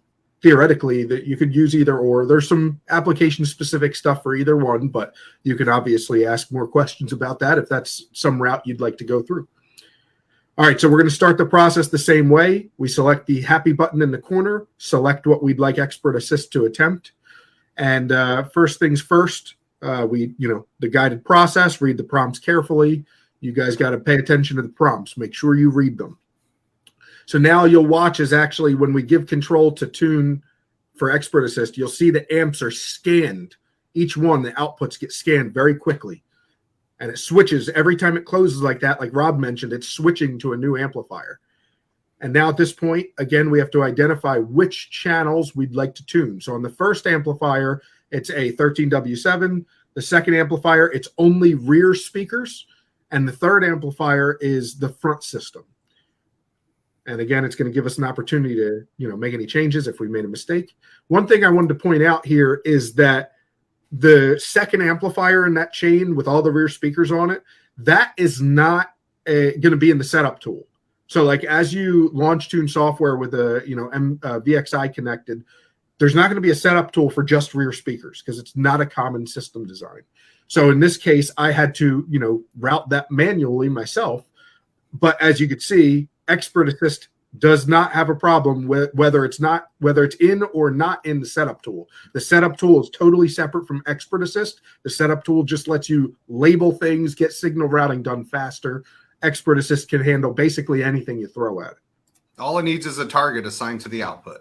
theoretically, that you could use either or. There's some application-specific stuff for either one, but you can obviously ask more questions about that if that's some route you'd like to go through. All right, so we're going to start the process the same way. We select the happy button in the corner, select what we'd like Expert Assist to attempt. And first things first, the guided process, read the prompts carefully. You guys got to pay attention to the prompts. Make sure you read them. So now you'll watch as actually when we give control to tune for Expert Assist, you'll see the amps are scanned. Each one, the outputs get scanned very quickly. And it switches every time it closes like that, like Rob mentioned, it's switching to a new amplifier. And now at this point, again, we have to identify which channels we'd like to tune. So on the first amplifier, it's a 13W7. The second amplifier, it's only rear speakers. And the third amplifier is the front system. And again, it's going to give us an opportunity to, make any changes if we made a mistake. One thing I wanted to point out here is that the second amplifier in that chain with all the rear speakers on it, that is not going to be in the setup tool. So like as you launch tune software with a VXI connected, there's not going to be a setup tool for just rear speakers because it's not a common system design. So in this case, I had to route that manually myself. But as you could see, Expert Assist does not have a problem with whether it's in or not in the setup tool. The setup tool is totally separate from Expert Assist. The setup tool just lets you label things, get signal routing done faster. Expert Assist can handle basically anything you throw at it. All it needs is a target assigned to the output.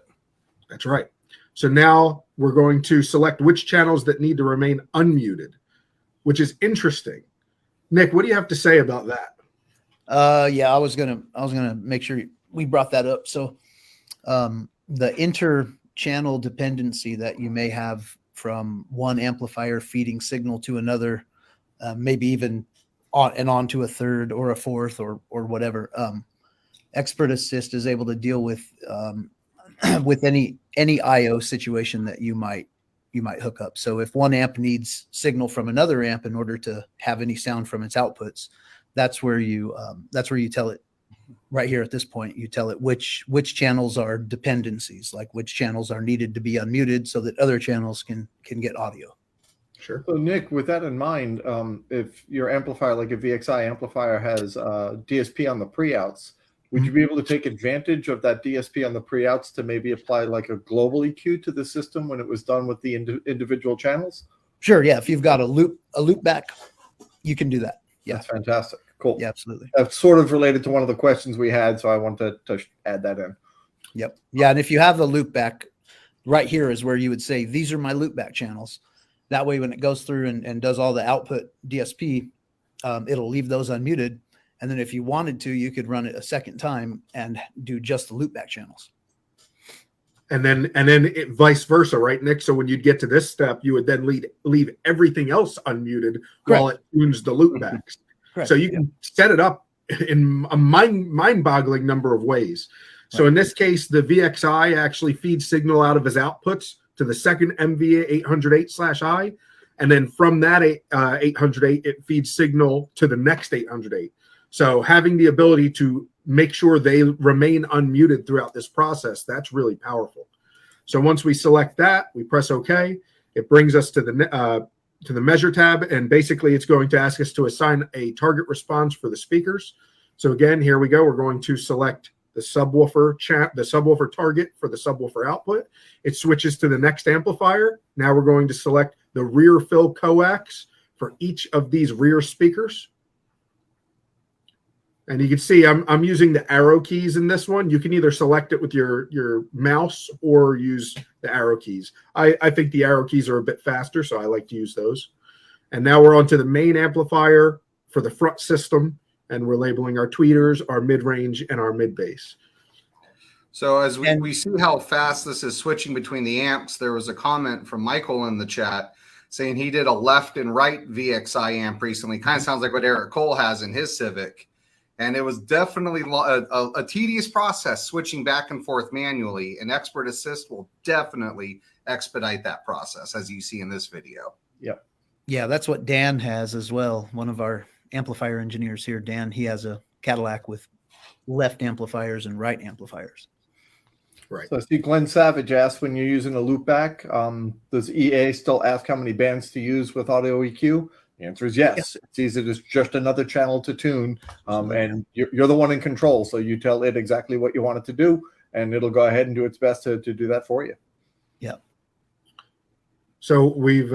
That's right. So now we're going to select which channels that need to remain unmuted, which is interesting. Nick, what do you have to say about that? Yeah, I was gonna make sure we brought that up. So the inter-channel dependency that you may have from one amplifier feeding signal to another, maybe even onto a third or a fourth or whatever. Expert Assist is able to deal with any IO situation that you might hook up. So if one amp needs signal from another amp in order to have any sound from its outputs, that's where you tell it. Right here at this point, you tell it which channels are dependencies, like which channels are needed to be unmuted so that other channels can get audio. Sure. So Nick, with that in mind, if your amplifier, like a VXI amplifier, has DSP on the pre-outs, would you be able to take advantage of that DSP on the pre-outs to maybe apply like a global EQ to the system when it was done with the individual channels? Sure. Yeah. If you've got a loop back, you can do that. Yeah. That's fantastic. Cool. Yeah, absolutely. That's sort of related to one of the questions we had, so I wanted to add that in. Yep. Yeah, and if you have the loop back, right here is where you would say, these are my loop back channels. That way, when it goes through and does all the output DSP, it'll leave those unmuted. And then if you wanted to, you could run it a second time and do just the loop back channels. And then vice versa, right, Nick? So when you'd get to this step, you would then leave everything else unmuted while it tunes the loop backs. Correct. So you can set it up in a mind-boggling number of ways. So in this case, the VXI actually feeds signal out of his outputs to the second MVA 808/I, and then from that 808, it feeds signal to the next 808. So having the ability to make sure they remain unmuted throughout this process, that's really powerful. So once we select that, we press OK. It brings us to the measure tab, and basically it's going to ask us to assign a target response for the speakers. So again, here we go. We're going to select the subwoofer target for the subwoofer output. It switches to the next amplifier. Now we're going to select the rear fill coax for each of these rear speakers. And you can see I'm using the arrow keys in this one. You can either select it with your mouse or use the arrow keys. I think the arrow keys are a bit faster, so I like to use those. And now we're on to the main amplifier for the front system, and we're labeling our tweeters, our mid-range, and our mid-bass. So as we see how fast this is switching between the amps, there was a comment from Michael in the chat saying he did a left and right VXI amp recently. Kind of sounds like what Eric Cole has in his Civic. And it was definitely a tedious process switching back and forth manually. And Expert Assist will definitely expedite that process, as you see in this video. Yep. Yeah, that's what Dan has as well. One of our amplifier engineers here, Dan, he has a Cadillac with left amplifiers and right amplifiers. Right. So I see Glenn Savage asked, when you're using a loopback, does EA still ask how many bands to use with audio EQ? The answer is yes. It sees it as just another channel to tune, and you're the one in control. So you tell it exactly what you want it to do, and it'll go ahead and do its best to do that for you. Yeah. So we've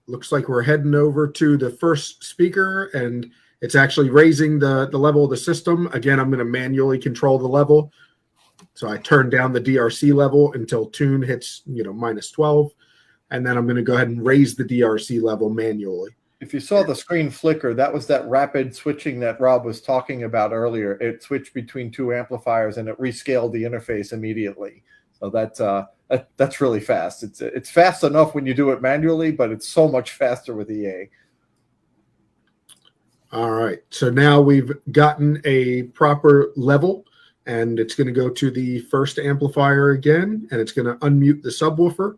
looks like we're heading over to the first speaker, and it's actually raising the level of the system. Again, I'm going to manually control the level. So I turn down the DRC level until tune hits, -12. And then I'm going to go ahead and raise the DRC level manually. If you saw the screen flicker, that was that rapid switching that Rob was talking about earlier. It switched between two amplifiers and it rescaled the interface immediately. So that's really fast. It's fast enough when you do it manually, but it's so much faster with EA. All right. So now we've gotten a proper level, and it's going to go to the first amplifier again, and it's going to unmute the subwoofer.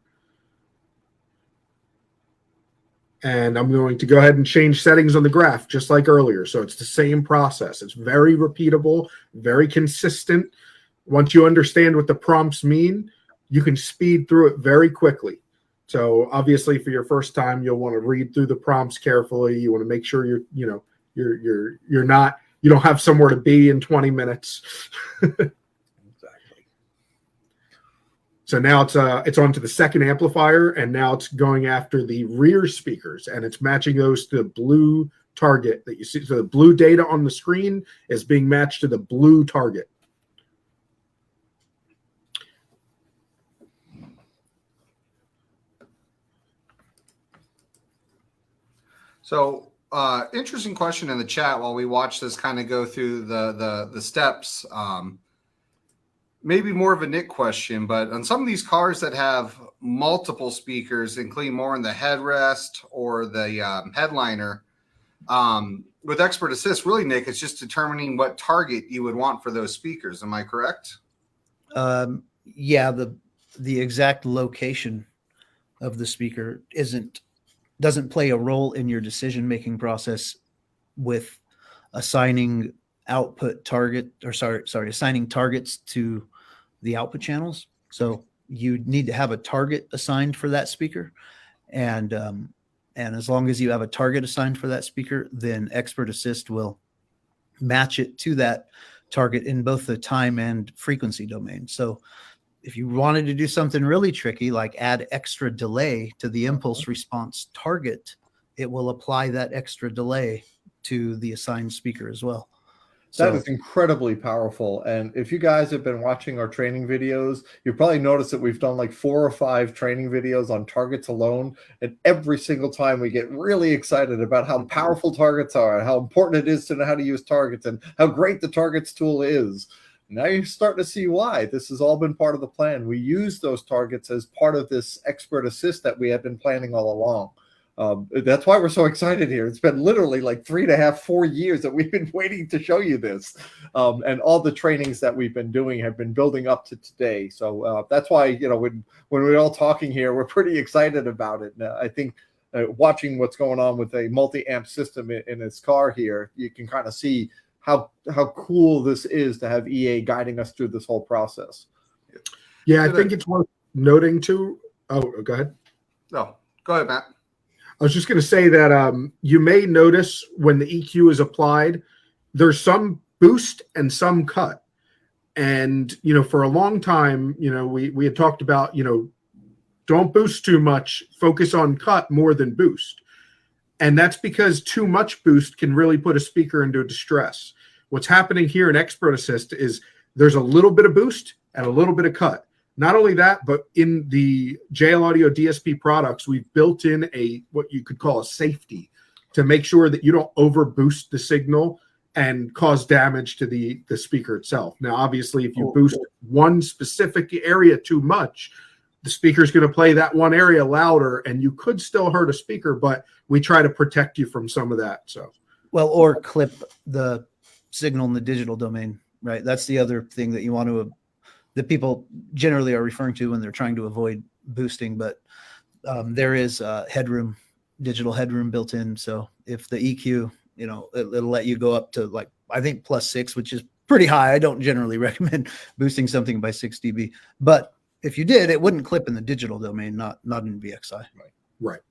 And I'm going to go ahead and change settings on the graph just like earlier. So it's the same process. It's very repeatable, very consistent. Once you understand what the prompts mean, you can speed through it very quickly. So obviously for your first time, you'll want to read through the prompts carefully. You want to make sure you don't have somewhere to be in 20 minutes. So now it's on to the second amplifier, and now it's going after the rear speakers, and it's matching those to the blue target that you see. So the blue data on the screen is being matched to the blue target. So interesting question in the chat while we watch this kind of go through the steps. Maybe more of a Nick question, but on some of these cars that have multiple speakers, including more in the headrest or the headliner, with Expert Assist, really, Nick, it's just determining what target you would want for those speakers. Am I correct? Yeah, the exact location of the speaker doesn't play a role in your decision-making process with assigning assigning targets to the output channels. So you need to have a target assigned for that speaker. And as long as you have a target assigned for that speaker, then Expert Assist will match it to that target in both the time and frequency domain. So if you wanted to do something really tricky, like add extra delay to the impulse response target, it will apply that extra delay to the assigned speaker as well. That is incredibly powerful. And if you guys have been watching our training videos, you probably noticed that we've done like 4 or 5 training videos on targets alone. And every single time we get really excited about how powerful targets are and how important it is to know how to use targets and how great the targets tool is. Now you're starting to see why. This has all been part of the plan. We use those targets as part of this Expert Assist that we have been planning all along. That's why we're so excited here. It's been literally like 3.5, 4 years that we've been waiting to show you this. And all the trainings that we've been doing have been building up to today. So that's why, when we're all talking here, we're pretty excited about it. I think watching what's going on with a multi-amp system in this car here, you can kind of see how cool this is to have EA guiding us through this whole process. Yeah, I think it's worth noting too. Oh, go ahead. No, go ahead, Matt. I was just going to say that you may notice when the EQ is applied, there's some boost and some cut. And, for a long time, we had talked about, don't boost too much, focus on cut more than boost. And that's because too much boost can really put a speaker into distress. What's happening here in Expert Assist is there's a little bit of boost and a little bit of cut. Not only that, but in the Jlaudio DSP products, we've built in what you could call a safety to make sure that you don't over boost the signal and cause damage to the speaker itself. Now, obviously, if you boost one specific area too much, the speaker is going to play that one area louder, and you could still hurt a speaker, but we try to protect you from some of that. So, well, or clip the signal in the digital domain, right? That's the other thing that you want to, that people generally are referring to when they're trying to avoid boosting, but there is headroom, digital headroom built in. So if the EQ, it'll let you go up to, like, I think +6, which is pretty high. I don't generally recommend boosting something by 6 dB, but if you did, it wouldn't clip in the digital domain, not in VXI. Right.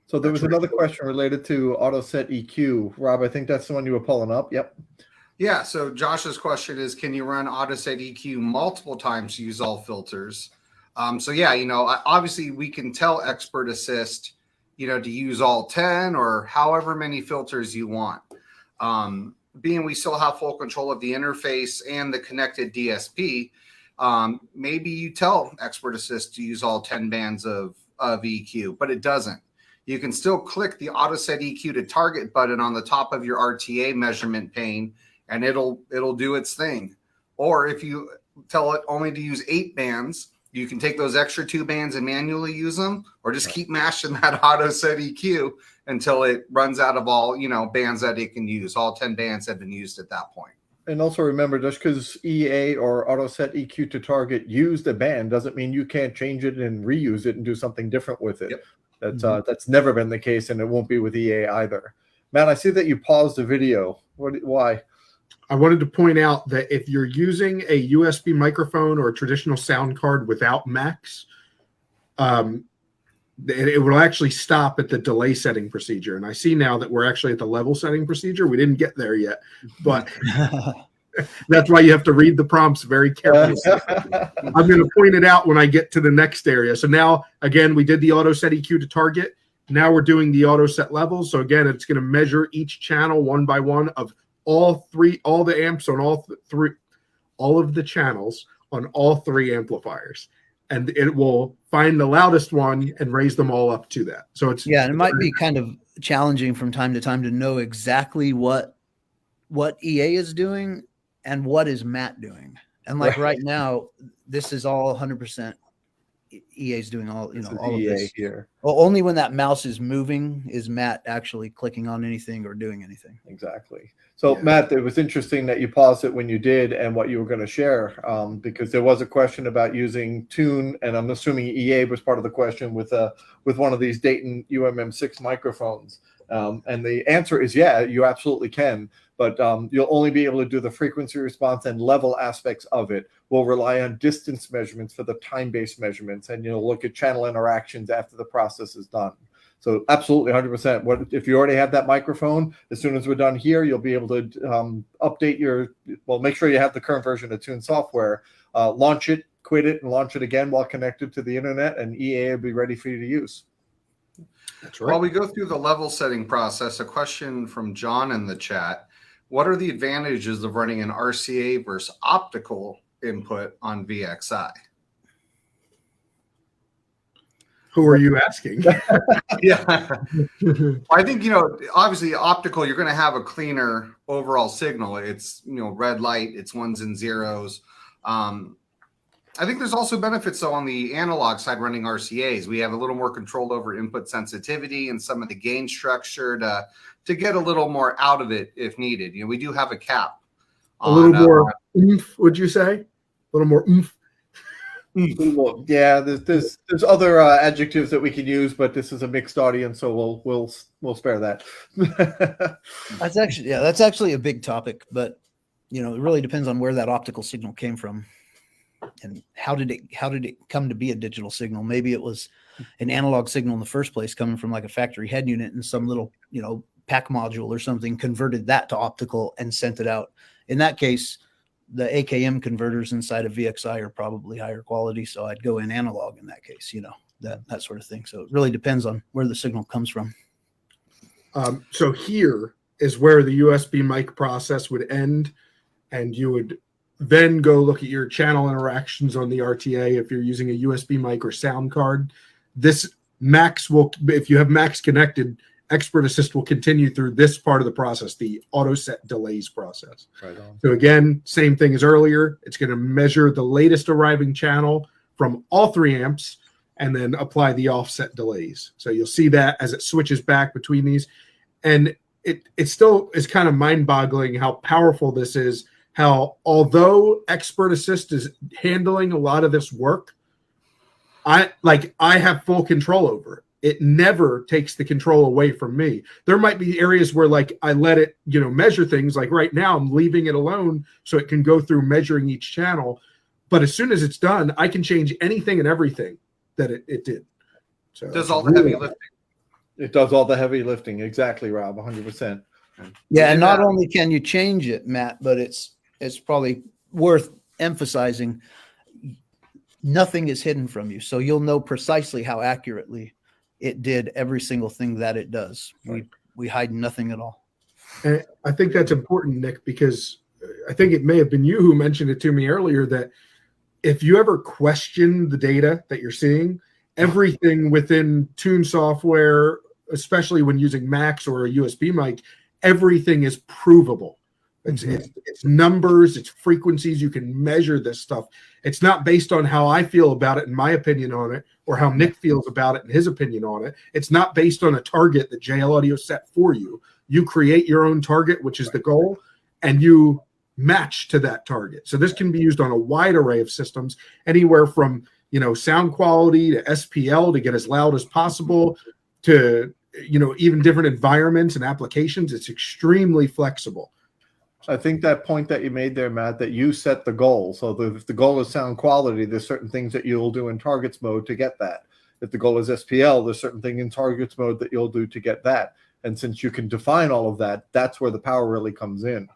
So there was another question related to auto set EQ. Rob, I think that's the one you were pulling up. Yep. Yeah. So Josh's question is, can you run auto set EQ multiple times to use all filters? So yeah, obviously we can tell Expert Assist, to use all 10 or however many filters you want. Being we still have full control of the interface and the connected DSP, maybe you tell Expert Assist to use all 10 bands of EQ, but it doesn't. You can still click the Auto Set EQ to Target button on the top of your RTA measurement pane, and it'll do its thing. Or if you tell it only to use 8 bands, you can take those extra 2 bands and manually use them, or just keep mashing that Auto Set EQ until it runs out of all bands that it can use. All 10 bands have been used at that point. And also remember, just because EA or auto set EQ to target used a band doesn't mean you can't change it and reuse it and do something different with it. Yep. That's never been the case, and it won't be with EA either. Matt, I see that you paused the video. Why? I wanted to point out that if you're using a USB microphone or a traditional sound card without Max, it will actually stop at the delay setting procedure. And I see now that we're actually at the level setting procedure. We didn't get there yet, but that's why you have to read the prompts very carefully. I'm going to point it out when I get to the next area. So now, again, we did the auto set EQ to target. Now we're doing the auto set levels. So again, it's going to measure each channel one by one of all the amps on all of the channels on all 3 amplifiers. And it will find the loudest one and raise them all up to that. So it's and it might be kind of challenging from time to time to know exactly what EA is doing and what is Matt doing. And like right now, this is all 100% EA's doing all all of this here. Well, only when that mouse is moving is Matt actually clicking on anything or doing anything. Exactly. So Matt, it was interesting that you paused it when you did and what you were going to share, because there was a question about using Tune, and I'm assuming EA was part of the question with one of these Dayton UMM6 microphones. And the answer is you absolutely can, but you'll only be able to do the frequency response and level aspects of it. We'll rely on distance measurements for the time-based measurements, and you'll look at channel interactions after the process is done. So absolutely 100%. If you already have that microphone, as soon as we're done here, you'll be able to update make sure you have the current version of Tune software, launch it, quit it, and launch it again while connected to the internet, and EA will be ready for you to use. That's right. While we go through the level setting process, a question from John in the chat. What are the advantages of running an RCA versus optical input on VXI? Who are you asking? I think, obviously optical, you're going to have a cleaner overall signal. It's, red light, it's ones and zeros. I think there's also benefits, though, on the analog side running RCAs. We have a little more control over input sensitivity and some of the gain structure to get a little more out of it if needed. We do have a cap. A little more oomph, would you say? A little more oomph. Yeah, there's other adjectives that we can use, but this is a mixed audience, so we'll spare that. That's actually a big topic, but it really depends on where that optical signal came from and how did it come to be a digital signal. Maybe it was an analog signal in the first place, coming from like a factory head unit, and some little pack module or something converted that to optical and sent it out. In that case, the AKM converters inside of VXI are probably higher quality. So I'd go in analog in that case, that sort of thing. So it really depends on where the signal comes from. So here is where the USB mic process would end, and you would then go look at your channel interactions on the RTA if you're using a USB mic or sound card. This Max will, if you have Max connected, Expert Assist will continue through this part of the process, the auto set delays process. Right on. So again, same thing as earlier. It's going to measure the latest arriving channel from all 3 amps and then apply the offset delays. So you'll see that as it switches back between these. And it still is kind of mind-boggling how powerful this is, how although Expert Assist is handling a lot of this work, I have full control over it. It never takes the control away from me. There might be areas where I let it, measure things. Like right now, I'm leaving it alone so it can go through measuring each channel. But as soon as it's done, I can change anything and everything that it did. So It does all the heavy lifting. It does all the heavy lifting. Exactly, Rob. 100%. Yeah, and not only can you change it, Matt, but it's probably worth emphasizing nothing is hidden from you. So you'll know precisely how accurately it did every single thing that it does. We hide nothing at all. And I think that's important, Nick, because I think it may have been you who mentioned it to me earlier that if you ever question the data that you're seeing, everything within Tune software, especially when using Max or a USB mic, everything is provable. It's numbers, it's frequencies. You can measure this stuff. It's not based on how I feel about it and my opinion on it, or how Nick feels about it and his opinion on it. It's not based on a target that Jlaudio set for you. You create your own target, which is the goal, and you match to that target. So this can be used on a wide array of systems, anywhere from sound quality to SPL to get as loud as possible to even different environments and applications. It's extremely flexible. I think that point that you made there, Matt, that you set the goal. So if the goal is sound quality, there's certain things that you'll do in targets mode to get that. If the goal is SPL, there's certain things in targets mode that you'll do to get that. And since you can define all of that, that's where the power really comes in.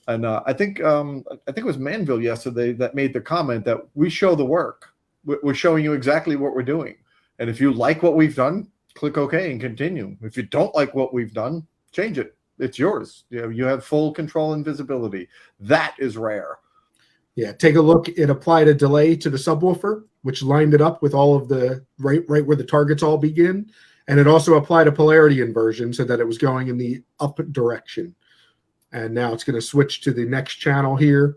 And I think it was Manville yesterday that made the comment that we show the work. We're showing you exactly what we're doing. And if you like what we've done, click OK and continue. If you don't like what we've done, change it. It's yours. You have full control and visibility. That is rare. Yeah, take a look. It applied a delay to the subwoofer, which lined it up with all of the right where the targets all begin. And it also applied a polarity inversion so that it was going in the up direction. And now it's going to switch to the next channel here.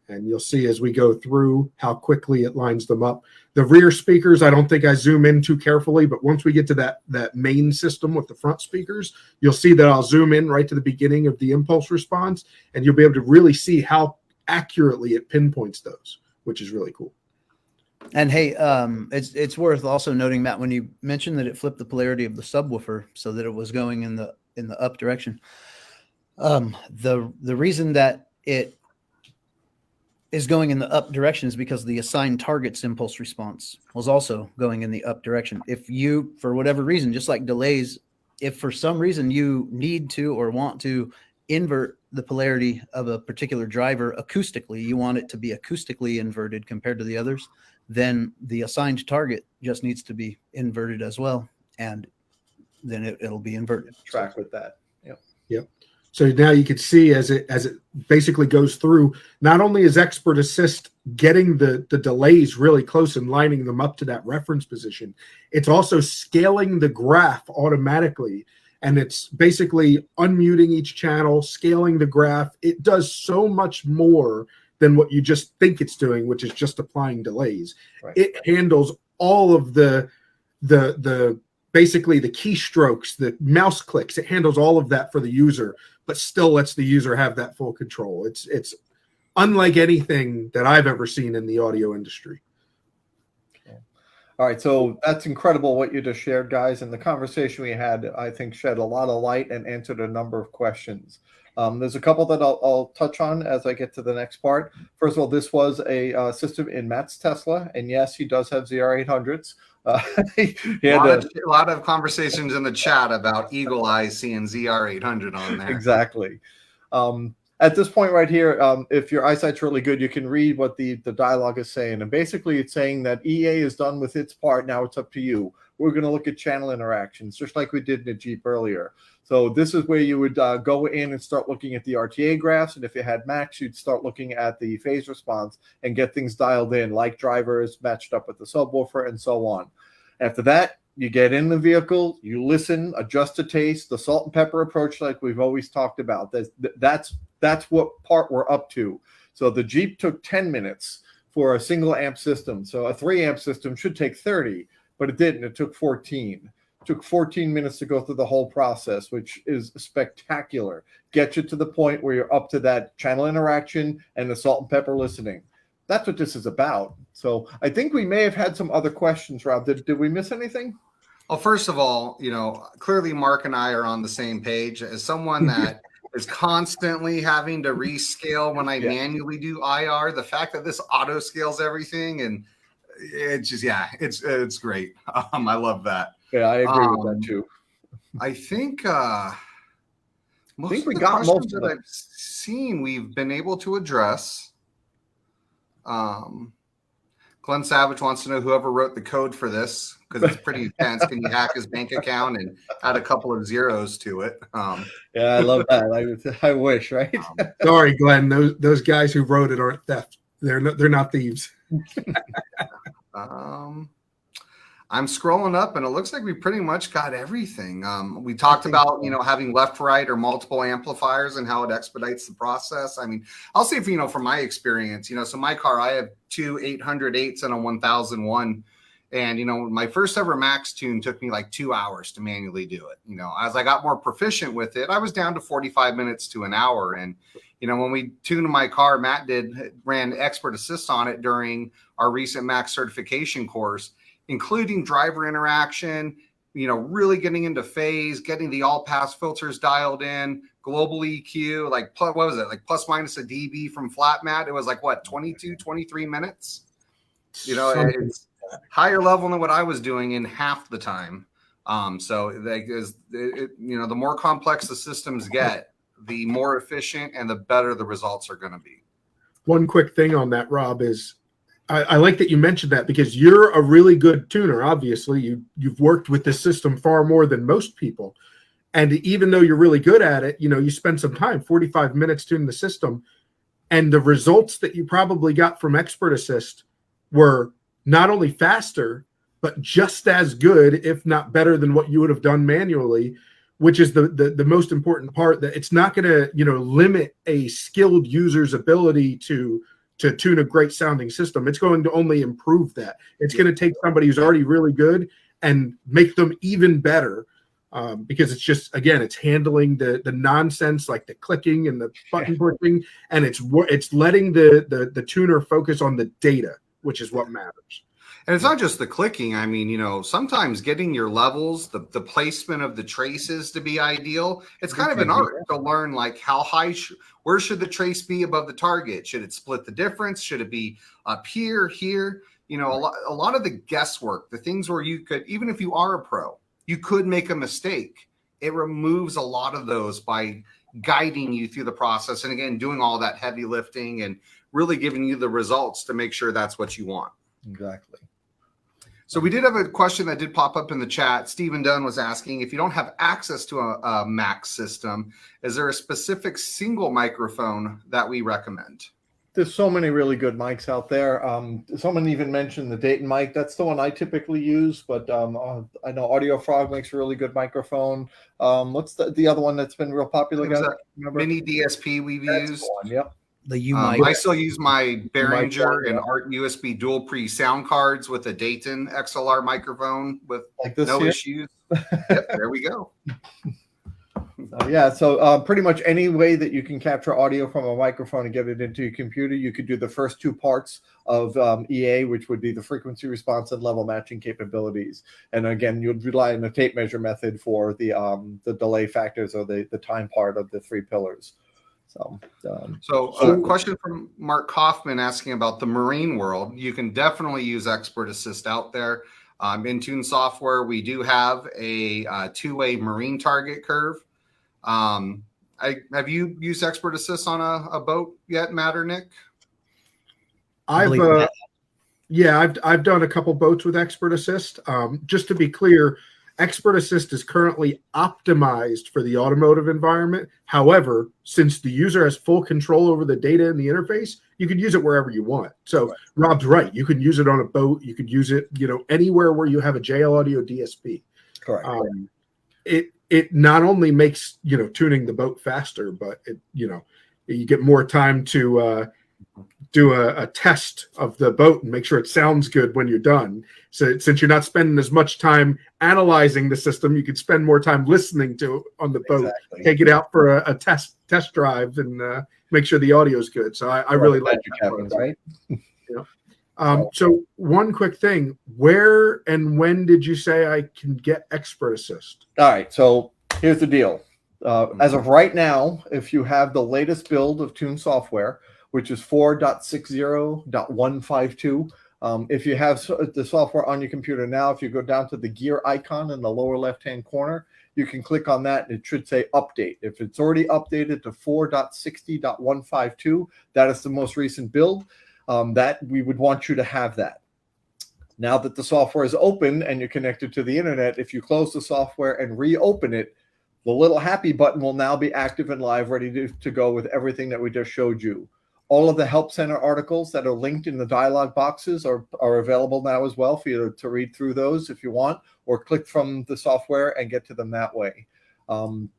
And you'll see as we go through how quickly it lines them up. The rear speakers, I don't think I zoom in too carefully, but once we get to that main system with the front speakers, you'll see that I'll zoom in right to the beginning of the impulse response, and you'll be able to really see how accurately it pinpoints those, which is really cool. And hey, it's worth also noting, Matt, when you mentioned that it flipped the polarity of the subwoofer so that it was going in the up direction. The reason that it is going in the up direction is because the assigned target's impulse response was also going in the up direction. If you, for whatever reason, just like delays, if for some reason you need to or want to invert the polarity of a particular driver acoustically, you want it to be acoustically inverted compared to the others, then the assigned target just needs to be inverted as well, and then it'll be inverted. Track with that. Yep. So now you can see as it basically goes through, not only is Expert Assist getting the delays really close and lining them up to that reference position, it's also scaling the graph automatically. And it's basically unmuting each channel, scaling the graph. It does so much more than what you just think it's doing, which is just applying delays. Right. It handles all of the basically the keystrokes, the mouse clicks. It handles all of that for the user, but still lets the user have that full control. It's unlike anything that I've ever seen in the audio industry. All right, so that's incredible what you just shared, guys. And the conversation we had, I think, shed a lot of light and answered a number of questions. There's a couple that I'll touch on as I get to the next part. First of all, this was a system in Matt's Tesla, and yes, he does have ZR800s. A lot of conversations in the chat about Eagle Eye seeing ZR800 on there. Exactly. at this point right here, if your eyesight's really good, you can read what the dialogue is saying. And basically it's saying that EA is done with its part. Now it's up to you. We're going to look at channel interactions, just like we did in the Jeep earlier. So this is where you would go in and start looking at the RTA graphs. And if you had Max, you'd start looking at the phase response and get things dialed in, like drivers matched up with the subwoofer and so on. After that, you get in the vehicle, you listen, adjust the taste, the salt and pepper approach, like we've always talked about. That's what part we're up to. So the Jeep took 10 minutes for a single amp system. So a 3 amp system should take 30, but it didn't. It took 14. It took 14 minutes to go through the whole process, which is spectacular. Get you to the point where you're up to that channel interaction and the salt and pepper listening. That's what this is about. So I think we may have had some other questions, Rob. Did we miss anything? Well, first of all, clearly Mark and I are on the same page. As someone that is constantly having to rescale when I manually do IR, the fact that this auto scales everything, and it's just, it's great. I love that. Yeah, I agree with that too. I think we got most of that I've seen we've been able to address. Glenn Savage wants to know whoever wrote the code for this, because it's pretty intense. Can you hack his bank account and add a couple of zeros to it? Yeah, I love that. I wish, right? Sorry, Glenn. Those guys who wrote it aren't theft. They're not thieves. I'm scrolling up, and it looks like we pretty much got everything. We talked about, having left, right, or multiple amplifiers and how it expedites the process. I mean, I'll say, from my experience, so my car, I have 2 808s and a 1001. And, my first ever Max tune took me like 2 hours to manually do it. As I got more proficient with it, I was down to 45 minutes to an hour. And, when we tuned my car, Matt ran expert assist on it during our recent Max certification course, including driver interaction, really getting into phase, getting the all pass filters dialed in, global EQ, what was it? Like plus minus a dB from flat mat. It was like 22, 23 minutes. It's higher level than what I was doing in half the time. The more complex the systems get, the more efficient and the better the results are going to be. One quick thing on that, Rob, is I like that you mentioned that, because you're a really good tuner. Obviously, you've worked with this system far more than most people. And even though you're really good at it, you spend some time, 45 minutes tuning the system. And the results that you probably got from Expert Assist were not only faster, but just as good, if not better than what you would have done manually, which is the most important part, that it's not going to, limit a skilled user's ability to tune a great sounding system. It's going to only improve that. It's going to take somebody who's already really good and make them even better, because it's just, again, it's handling the nonsense, like the clicking and the button pushing, and it's letting the tuner focus on the data, which is what matters. And it's not just the clicking. I mean, sometimes getting your levels, the placement of the traces to be ideal, it's kind of an art to learn, like how high, where should the trace be above the target? Should it split the difference? Should it be up here? A lot of the guesswork, the things where you could, even if you are a pro, you could make a mistake. It removes a lot of those by guiding you through the process. And again, doing all that heavy lifting and really giving you the results to make sure that's what you want. Exactly. So we did have a question that did pop up in the chat. Stephen Dunn was asking, if you don't have access to a Max system, is there a specific single microphone that we recommend? There's so many really good mics out there. Someone even mentioned the Dayton mic. That's the one I typically use, but I know Audio Frog makes a really good microphone. What's the other one that's been real popular, guys? Mini DSP we've used. One, yep. The U mic. I still use my Behringer and Art USB dual pre sound cards with a Dayton XLR microphone with no issues. Yep, there we go. So pretty much any way that you can capture audio from a microphone and get it into your computer, you could do the first two parts of EA, which would be the frequency response and level matching capabilities. And again, you'd rely on the tape measure method for the delay factors or the time part of the 3 pillars. So a question from Mark Kaufman asking about the marine world. You can definitely use Expert Assist out there. In Tune software, we do have a 2-way marine target curve. Have you used Expert Assist on a boat yet, Matt or Nick? I've done a couple boats with Expert Assist. Just to be clear, Expert Assist is currently optimized for the automotive environment. However, since the user has full control over the data in the interface, you can use it wherever you want. So Rob's right. You can use it on a boat. You could use it, anywhere where you have a Jlaudio DSP. Correct. It not only makes, tuning the boat faster, but you get more time to do a test of the boat and make sure it sounds good when you're done. So since you're not spending as much time analyzing the system, you could spend more time listening to it on the boat, take it out for a test drive, and make sure the audio is good. So I really like that. Right? So one quick thing, where and when did you say I can get Expert Assist? All right. So here's the deal. As of right now, if you have the latest build of Tune software, which is 4.60.152. If you have the software on your computer now, if you go down to the gear icon in the lower left-hand corner, you can click on that and it should say update. If it's already updated to 4.60.152, that is the most recent build. That we would want you to have that. Now that the software is open and you're connected to the internet, if you close the software and reopen it, the little happy button will now be active and live, ready to go with everything that we just showed you. All of the Help Center articles that are linked in the dialog boxes are available now as well for you to read through those if you want, or click from the software and get to them that way.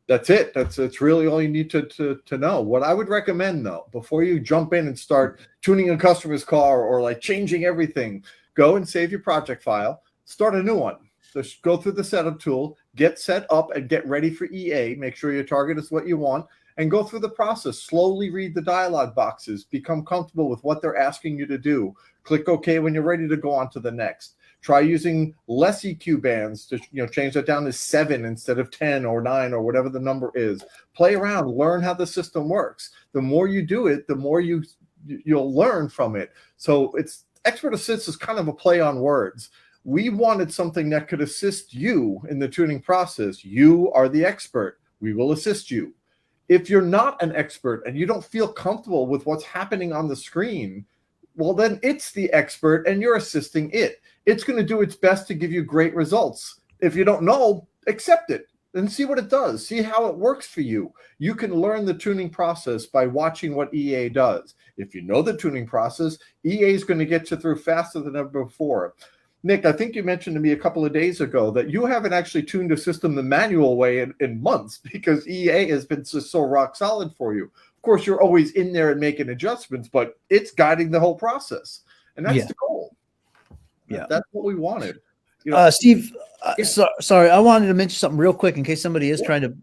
That's it. That's really all you need to know. What I would recommend, though, before you jump in and start tuning a customer's car or like changing everything, go and save your project file, start a new one. Just go through the setup tool, get set up and get ready for EA. Make sure your target is what you want. And go through the process. Slowly read the dialog boxes. Become comfortable with what they're asking you to do. Click OK when you're ready to go on to the next. Try using less EQ bands to change that down to 7 instead of 10 or 9 or whatever the number is. Play around. Learn how the system works. The more you do it, the more you'll learn from it. So Expert Assist is kind of a play on words. We wanted something that could assist you in the tuning process. You are the expert. We will assist you. If you're not an expert and you don't feel comfortable with what's happening on the screen, well, then it's the expert and you're assisting it. It's going to do its best to give you great results. If you don't know, accept it and see what it does. See how it works for you. You can learn the tuning process by watching what EA does. If you know the tuning process, EA is going to get you through faster than ever before. Nick, I think you mentioned to me a couple of days ago that you haven't actually tuned a system the manual way in months because EA has been so rock solid for you. Of course, you're always in there and making adjustments, but it's guiding the whole process. And that's the goal. Yeah. That's what we wanted. Steve, sorry, I wanted to mention something real quick in case somebody is trying to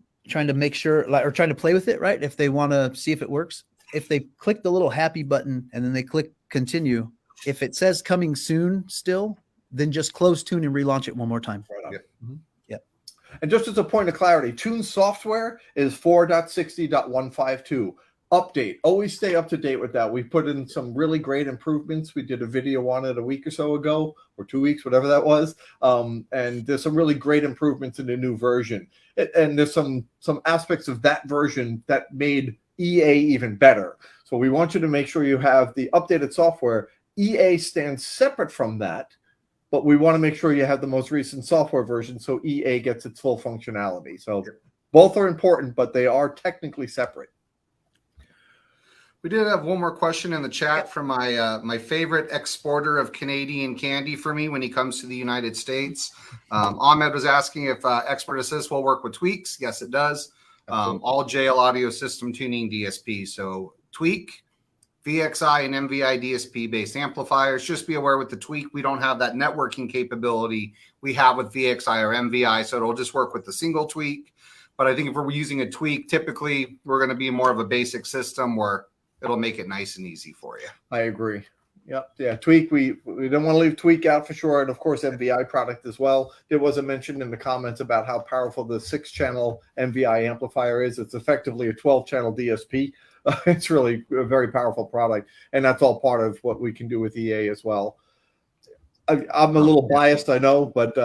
make sure, or trying to play with it, right? If they want to see if it works, if they click the little happy button and then they click continue, if it says coming soon still, then just close Tune and relaunch it one more time. Right on. Yep. And just as a point of clarity, Tune software is 4.60.152. Update. Always stay up to date with that. We put in some really great improvements. We did a video on it a week or so ago, or 2 weeks, whatever that was. And there's some really great improvements in the new version. And there's some aspects of that version that made EA even better. So we want you to make sure you have the updated software. EA stands separate from that, but we want to make sure you have the most recent software version so EA gets its full functionality. So both are important, but they are technically separate. We did have one more question in the chat from my favorite exporter of Canadian candy for me when he comes to the United States. Ahmed was asking if Expert Assist will work with tweaks. Yes, it does. All Jlaudio system tuning DSP. So tweak, VXI, and MVI DSP-based amplifiers. Just be aware with the tweak, we don't have that networking capability we have with VXI or MVI, so it'll just work with the single tweak. But I think if we're using a tweak, typically we're going to be more of a basic system where it'll make it nice and easy for you. I agree. Yep. Yeah. Tweak. We don't want to leave tweak out for sure. And of course, MVI product as well. It wasn't mentioned in the comments about how powerful the 6-channel MVI amplifier is. It's effectively a 12-channel DSP. It's really a very powerful product. And that's all part of what we can do with EA as well. I'm a little biased, I know, but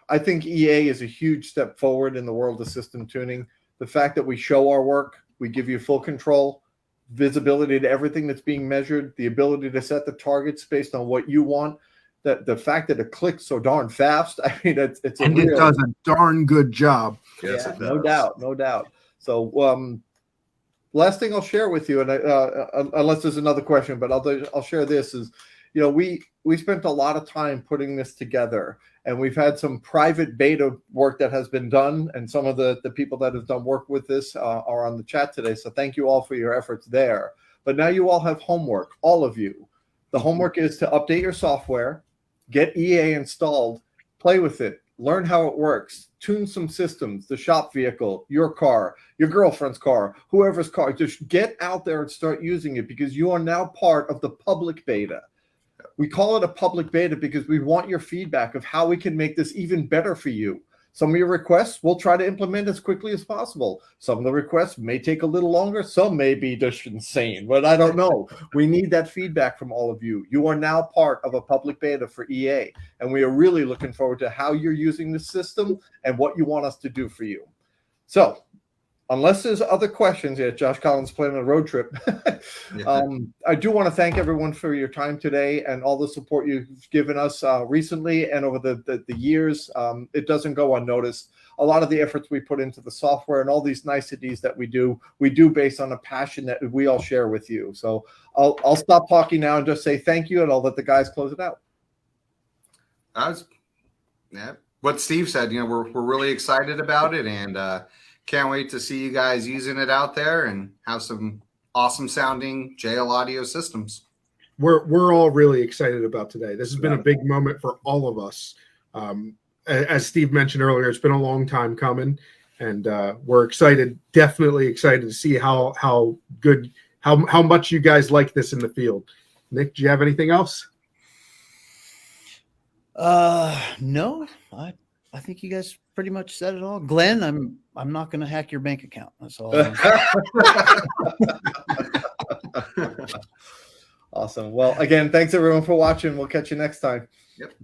I think EA is a huge step forward in the world of system tuning. The fact that we show our work We give you full control, visibility to everything that's being measured, the ability to set the targets based on what you want. The fact that it clicks so darn fast, I mean, it's a And real, it does a darn good job. Yes, yeah, it no does. doubt, no doubt. So last thing I'll share with you, and unless there's another question, but I'll share this is, we spent a lot of time putting this together, and we've had some private beta work that has been done, and some of the people that have done work with this are on the chat today. So thank you all for your efforts there. But now you all have homework, all of you. The homework is to update your software, get EA installed, play with it, learn how it works, tune some systems, the shop vehicle, your car, your girlfriend's car, whoever's car. Just get out there and start using it, because you are now part of the public beta. We call it a public beta because we want your feedback of how we can make this even better for you. Some of your requests we'll try to implement as quickly as possible. Some of the requests may take a little longer. Some may be just insane, but I don't know. We need that feedback from all of you. You are now part of a public beta for EA, and we are really looking forward to how you're using the system and what you want us to do for you. So, unless there's other questions, yeah, Josh Collins planning a road trip. I do want to thank everyone for your time today and all the support you've given us recently and over the years. It doesn't go unnoticed. A lot of the efforts we put into the software and all these niceties that we do based on a passion that we all share with you. So I'll stop talking now and just say thank you, and I'll let the guys close it out. What Steve said, we're really excited about it, and can't wait to see you guys using it out there and have some awesome sounding Jlaudio systems. We're all really excited about today. This has been a big moment for all of us. As Steve mentioned earlier, it's been a long time coming, and we're excited, definitely excited to see how much you guys like this in the field. Nick, do you have anything else? No, I think you guys pretty much said it all. Glenn, I'm not going to hack your bank account. That's all. Awesome. Well, again, thanks everyone for watching. We'll catch you next time. Yep.